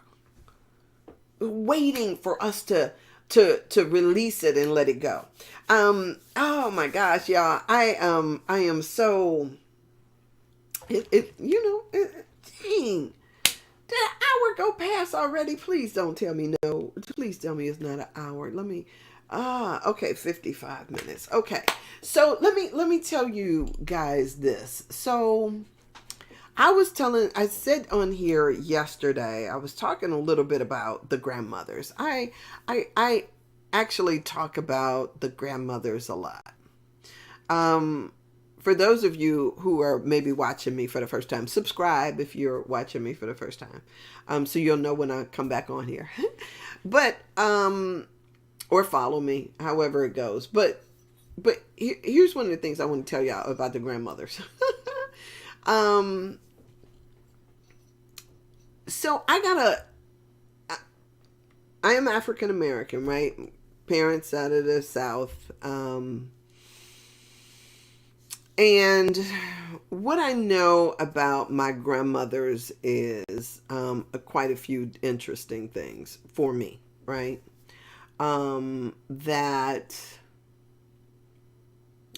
S1: waiting for us to to release it and let it go. Oh my gosh, y'all. I am so dang. Did an hour go past already? Please don't tell me no. Please tell me it's not an hour. Let me okay, 55 minutes. Okay. So let me tell you guys this. So I said on here yesterday, I was talking a little bit about the grandmothers. I actually talk about the grandmothers a lot. Um, for those of you who are maybe watching me for the first time, subscribe if you're watching me for the first time. So you'll know when I come back on here. But or follow me, however it goes. But here's one of the things I want to tell y'all about the grandmothers. um so I am African American, right? Parents out of the South. And what I know about my grandmothers is quite a few interesting things for me, right? That,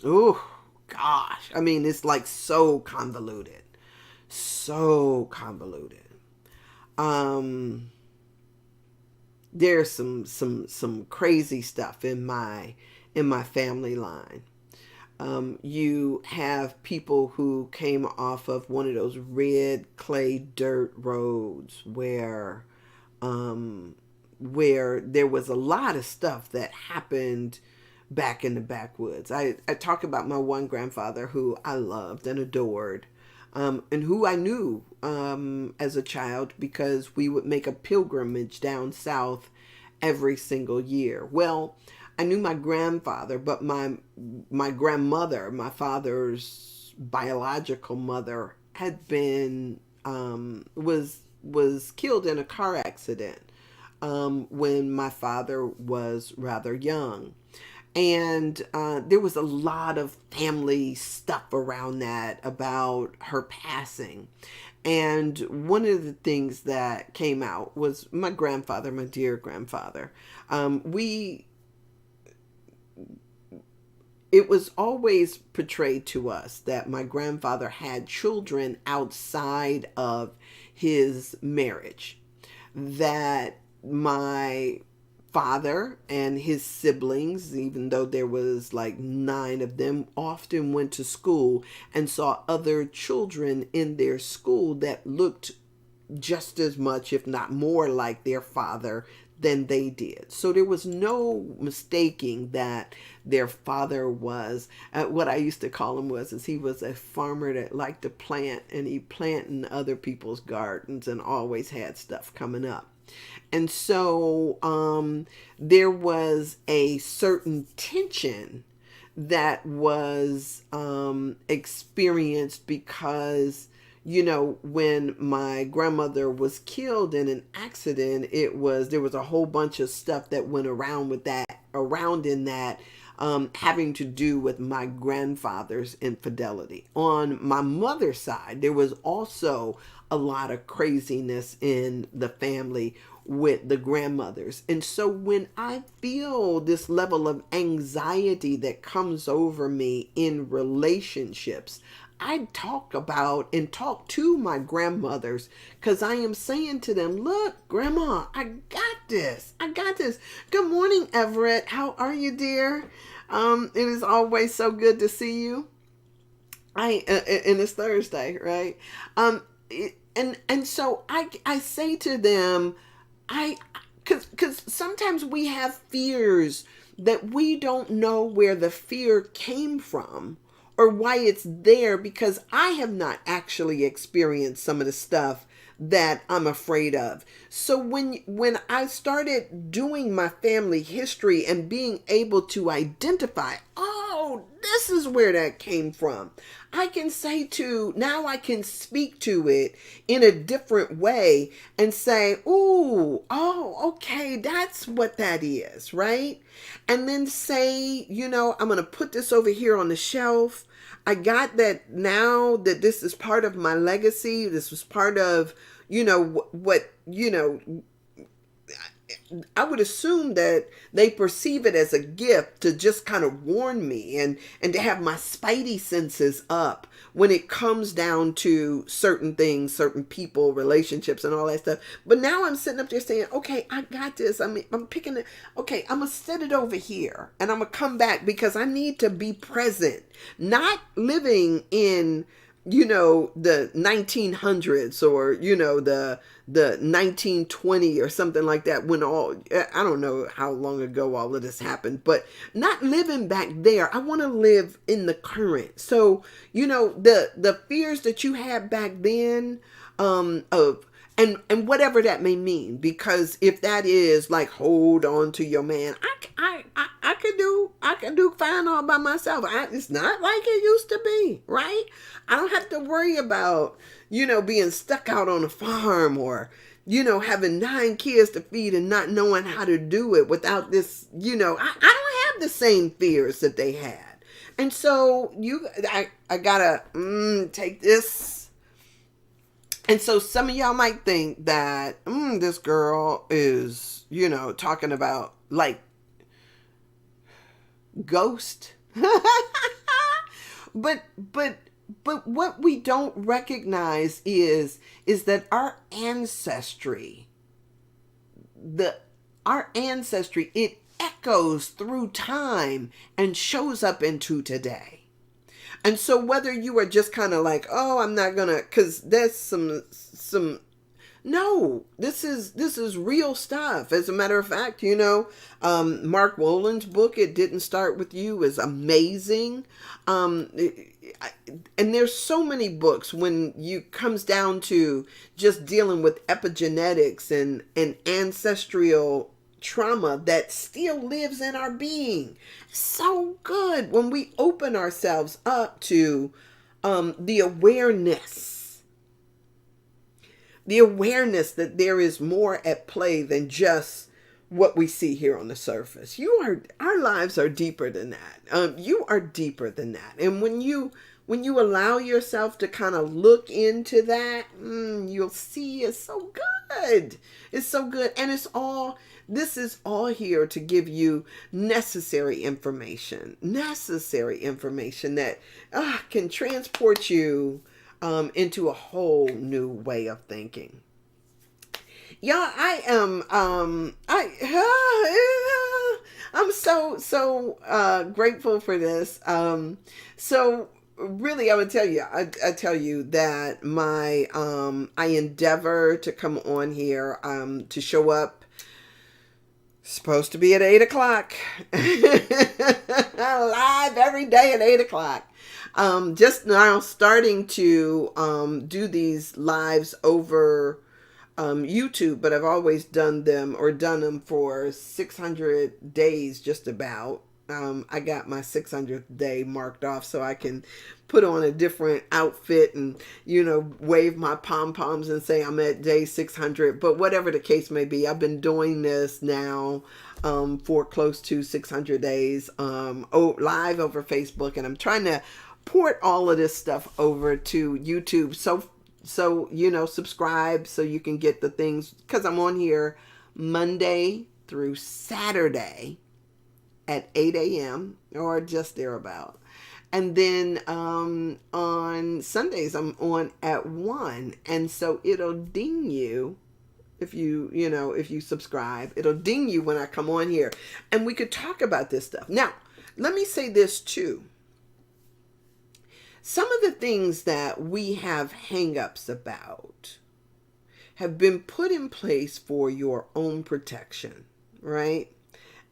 S1: oh gosh, I mean, it's like so convoluted, so convoluted. Um, there's some crazy stuff in my family line. You have people who came off of one of those red clay dirt roads where there was a lot of stuff that happened back in the backwoods. I talk about my one grandfather who I loved and adored, and who I knew as a child because we would make a pilgrimage down south every single year. Well, I knew my grandfather, but my grandmother, my father's biological mother, had been was killed in a car accident when my father was rather young. And there was a lot of family stuff around that about her passing. And one of the things that came out was my grandfather, my dear grandfather. We It was always portrayed to us that my grandfather had children outside of his marriage, that my father and his siblings, even though there was like 9 of them, often went to school and saw other children in their school that looked just as much, if not more, like their father than they did. So there was no mistaking that their father was, what I used to call him is he was a farmer that liked to plant, and he planted in other people's gardens and always had stuff coming up. And so there was a certain tension that was experienced because, you know, when my grandmother was killed in an accident, there was a whole bunch of stuff that went around in that, having to do with my grandfather's infidelity. On my mother's side, there was also a lot of craziness in the family with the grandmothers. And so when I feel this level of anxiety that comes over me in relationships, I talk about and talk to my grandmothers, because I am saying to them, look, Grandma, I got this. I got this. Good morning, Everett. How are you, dear? It is always so good to see you. And it's Thursday, right? And so I say to them, because sometimes we have fears that we don't know where the fear came from or why it's there, because I have not actually experienced some of the stuff that I'm afraid of. So when I started doing my family history and being able to identify, oh, this is where that came from, I can now I can speak to it in a different way and say, ooh, oh, okay, that's what that is, right? And then say, I'm going to put this over here on the shelf. I got that now that this is part of my legacy. This was part of, what I would assume that they perceive it as a gift to just kind of warn me and to have my spidey senses up when it comes down to certain things, certain people, relationships, and all that stuff. But now I'm sitting up there saying, okay, I got this. I'm picking it. Okay, I'm gonna set it over here, and I'm gonna come back because I need to be present, not living in the 1900s, or the 1920 or something like that, when I don't know how long ago all of this happened, but not living back there. I want to live in the current. So the fears that you had back then, of and whatever that may mean, because if that is like, hold on to your man, I can do fine all by myself. It's not like it used to be, right? I don't have to worry about being stuck out on a farm, or having 9 kids to feed and not knowing how to do it without this. I don't have the same fears that they had. And so I gotta take this. And so some of y'all might think that this girl is, talking about like ghost. but what we don't recognize is that our ancestry, it echoes through time and shows up into today. And so whether you are just kind of like, oh, I'm not gonna, because there's some no, this is real stuff. As a matter of fact, Mark Wolin's book, It Didn't Start With You, is amazing. And there's so many books when you comes down to just dealing with epigenetics and ancestral trauma that still lives in our being. So good when we open ourselves up to the awareness that there is more at play than just what we see here on the surface. Our lives are deeper than that. You are deeper than that. And when you allow yourself to kind of look into that, you'll see it's so good. It's so good. And this is all here to give you necessary information that can transport you into a whole new way of thinking. Yeah, I'm so grateful for this. So really, I would tell you, I tell you that I endeavor to come on here, to show up. Supposed to be at 8:00, live every day at 8:00. Just now starting to do these lives over YouTube, but I've always done them for 600 days, just about. I got my 600th day marked off so I can put on a different outfit and, wave my pom-poms and say I'm at day 600. But whatever the case may be, I've been doing this now for close to 600 days live over Facebook. And I'm trying to port all of this stuff over to YouTube. So subscribe so you can get the things, because I'm on here Monday through Saturday at 8 a.m. or just thereabout. And then on Sundays, I'm on at 1. And so it'll ding you if you subscribe. It'll ding you when I come on here. And we could talk about this stuff. Now, let me say this too. Some of the things that we have hang-ups about have been put in place for your own protection, right?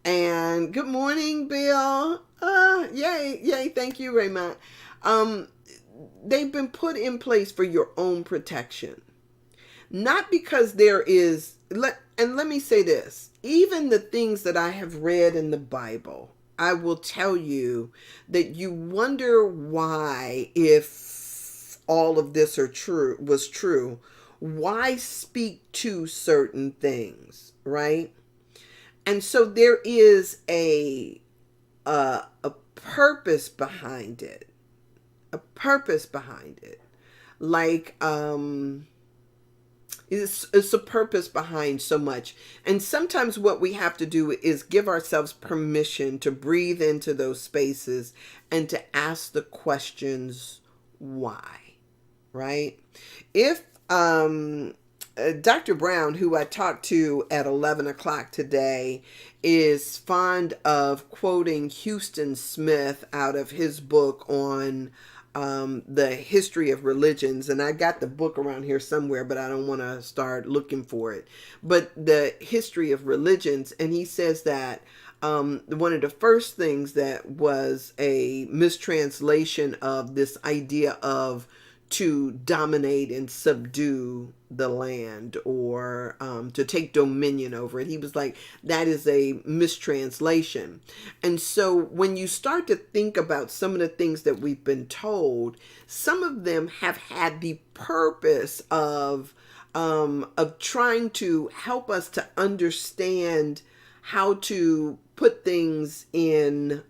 S1: And good morning, Bill. Yay. Thank you, Raymond. They've been put in place for your own protection. Not because there is, and let me say this, even the things that I have read in the Bible, I will tell you that you wonder why, if all of this was true, why speak to certain things, right? And so there is a purpose behind it. A purpose behind it. Like, It's a purpose behind so much. And sometimes what we have to do is give ourselves permission to breathe into those spaces and to ask the questions why, right? If Dr. Brown, who I talked to at 11 o'clock today, is fond of quoting Houston Smith out of his book on the history of religions. And I got the book around here somewhere, but I don't want to start looking for it. But the history of religions. And he says that one of the first things that was a mistranslation of this idea of to dominate and subdue the land, or to take dominion over it. He was like, that is a mistranslation. And so when you start to think about some of the things that we've been told, some of them have had the purpose of trying to help us to understand how to put things in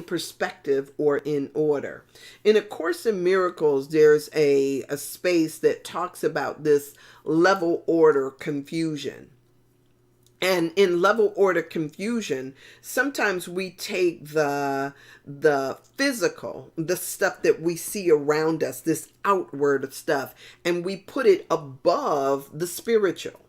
S1: perspective or in order. In A Course in Miracles, there's a space that talks about this level order confusion. And in level order confusion, sometimes we take the physical, the stuff that we see around us, this outward stuff, and we put it above the spiritual.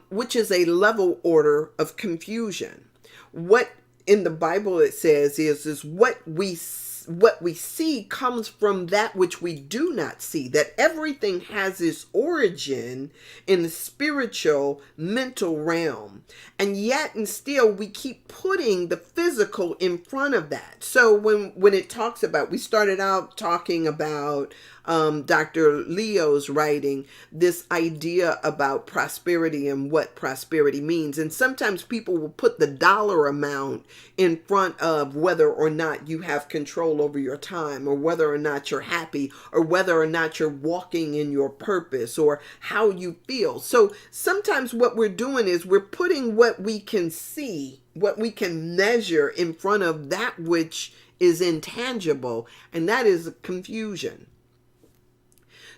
S1: Which is a level order of confusion. What in the Bible it says is what we see comes from that which we do not see. That everything has its origin in the spiritual, mental realm. And yet and still we keep putting the physical in front of that. So when it talks about, we started out talking about Dr. Leo's writing, this idea about prosperity and what prosperity means. And sometimes people will put the dollar amount in front of whether or not you have control over your time, or whether or not you're happy, or whether or not you're walking in your purpose, or how you feel. So sometimes what we're doing is we're putting what we can see, what we can measure in front of that which is intangible, and that is confusion.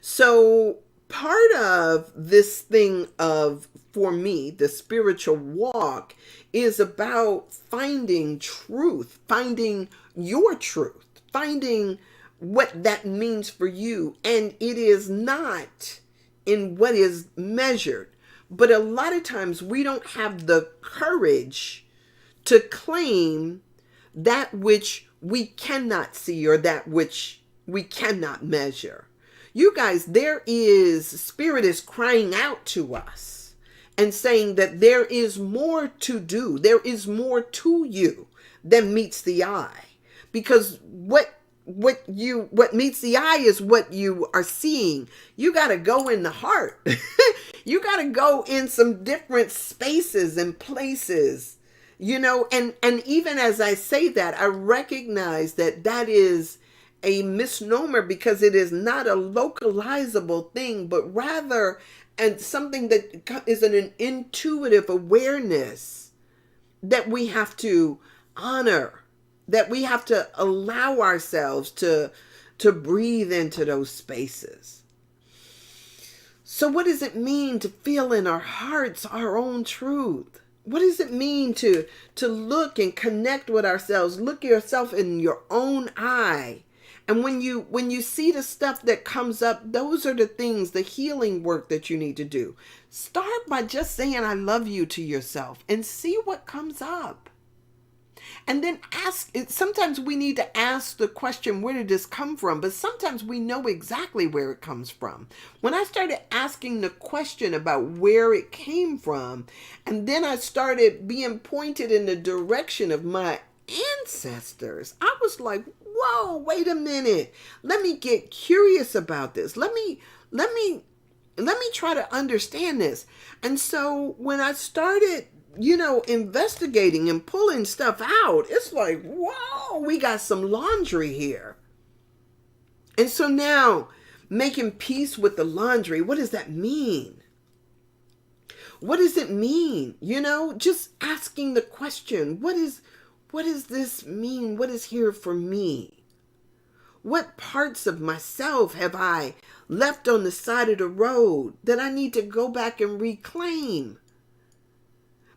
S1: So part of this thing of, for me, the spiritual walk is about finding truth, finding your truth, finding what that means for you. And it is not in what is measured. But a lot of times we don't have the courage to claim that which we cannot see, or that which we cannot measure. You guys, Spirit is crying out to us and saying that there is more to do. There is more to you than meets the eye. Because what meets the eye is what you are seeing. You got to go in the heart. You got to go in some different spaces and places, and even as I say that, I recognize that is a misnomer, because it is not a localizable thing, but rather and something that is an intuitive awareness that we have to honor, that we have to allow ourselves to breathe into those spaces. So what does it mean to feel in our hearts our own truth? What does it mean to look and connect with ourselves? Look yourself in your own eye. And when you see the stuff that comes up, those are the things, the healing work that you need to do. Start by just saying, I love you to yourself, and see what comes up. And then ask, sometimes we need to ask the question, where did this come from? But sometimes we know exactly where it comes from. When I started asking the question about where it came from, and then I started being pointed in the direction of my ancestors, I was like, whoa, wait a minute. Let me get curious about this. Let me try to understand this. And so when I started, investigating and pulling stuff out, it's like, whoa, we got some laundry here. And so now, making peace with the laundry, what does that mean? What does it mean? Just asking the question, what does this mean? What is here for me? What parts of myself have I left on the side of the road that I need to go back and reclaim?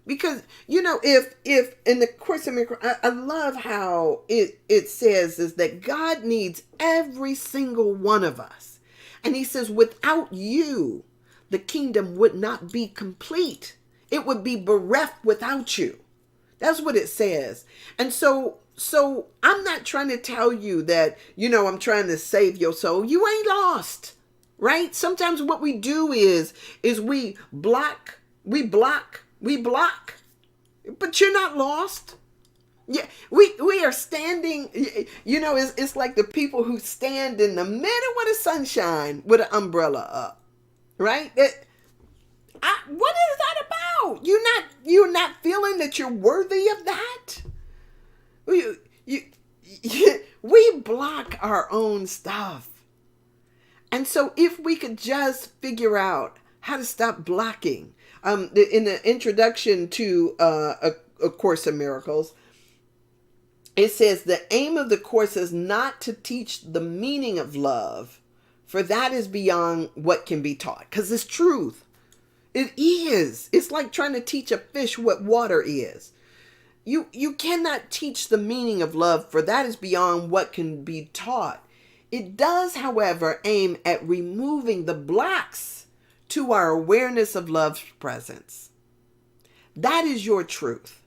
S1: Because, if in the Course of Miracles, I love how it says is that God needs every single one of us. And he says, without you, the kingdom would not be complete. It would be bereft without you. That's what it says. And so I'm not trying to tell you that, I'm trying to save your soul. You ain't lost, right? Sometimes what we do is we block, but you're not lost. Yeah, we are standing, it's like the people who stand in the middle of the sunshine with an umbrella up, right? What is that about? You're not feeling that you're worthy of that? We block our own stuff. And so if we could just figure out how to stop blocking, in the introduction to A Course in Miracles, it says the aim of the Course is not to teach the meaning of love, for that is beyond what can be taught. Because it's truth. It is. It's like trying to teach a fish what water is. You cannot teach the meaning of love, for that is beyond what can be taught. It does, however, aim at removing the blocks to our awareness of love's presence. That is your truth.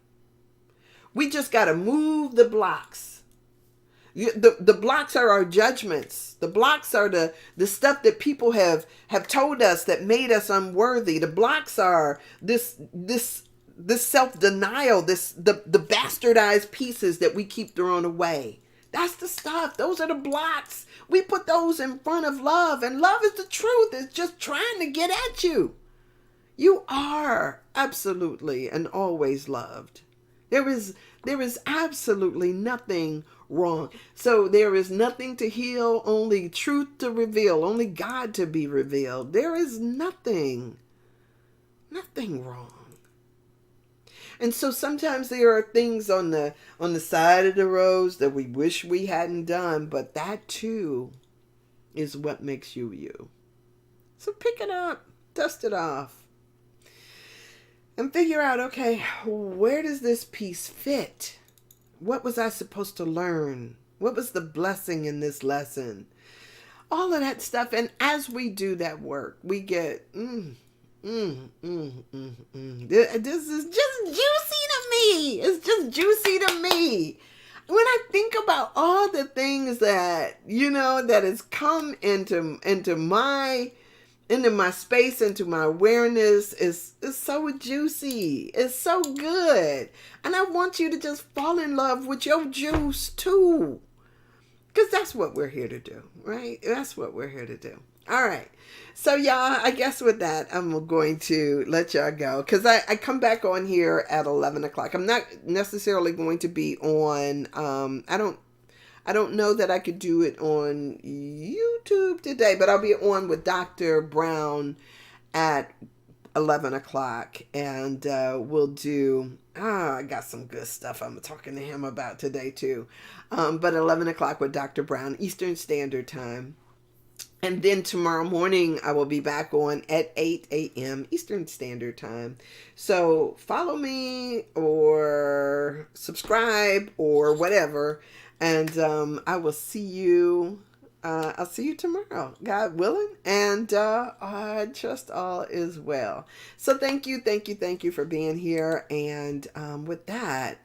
S1: We just got to move the blocks. The blocks are our judgments. The blocks are the stuff that people have told us that made us unworthy. The blocks are this self-denial, the bastardized pieces that we keep throwing away. That's the stuff. Those are the blocks. We put those in front of love, and love is the truth. It's just trying to get at you. You are absolutely and always loved. There is absolutely nothing wrong. So there is nothing to heal, only truth to reveal, only God to be revealed. There is nothing wrong. And so sometimes there are things on the side of the roads that we wish we hadn't done, but that too is what makes you you. So pick it up, dust it off, and figure out, okay, where does this piece fit? What was I supposed to learn? What was the blessing in this lesson? All of that stuff. And as we do that work, we get, this is just juicy to me. It's just juicy to me. When I think about all the things that, that has come into my space, into my awareness, is so juicy. It's so good. And I want you to just fall in love with your juice too. Because that's what we're here to do, right? That's what we're here to do. All right. So y'all, I guess with that, I'm going to let y'all go. Because I come back on here at 11 o'clock. I'm not necessarily going to be on, I don't know that I could do it on YouTube today, but I'll be on with Dr. Brown at 11 o'clock. And we'll do, I got some good stuff I'm talking to him about today too. But 11 o'clock with Dr. Brown, Eastern Standard Time. And then tomorrow morning, I will be back on at 8 a.m. Eastern Standard Time. So follow me or subscribe or whatever. And I will see you. I'll see you tomorrow, God willing. And I trust all is well. So thank you for being here. And with that,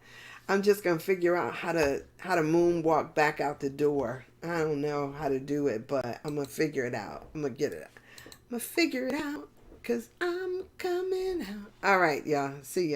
S1: I'm just gonna figure out how to moonwalk back out the door. I don't know how to do it, but I'm gonna figure it out. I'm gonna get it. I'm gonna figure it out because I'm coming out. All right, y'all. See ya.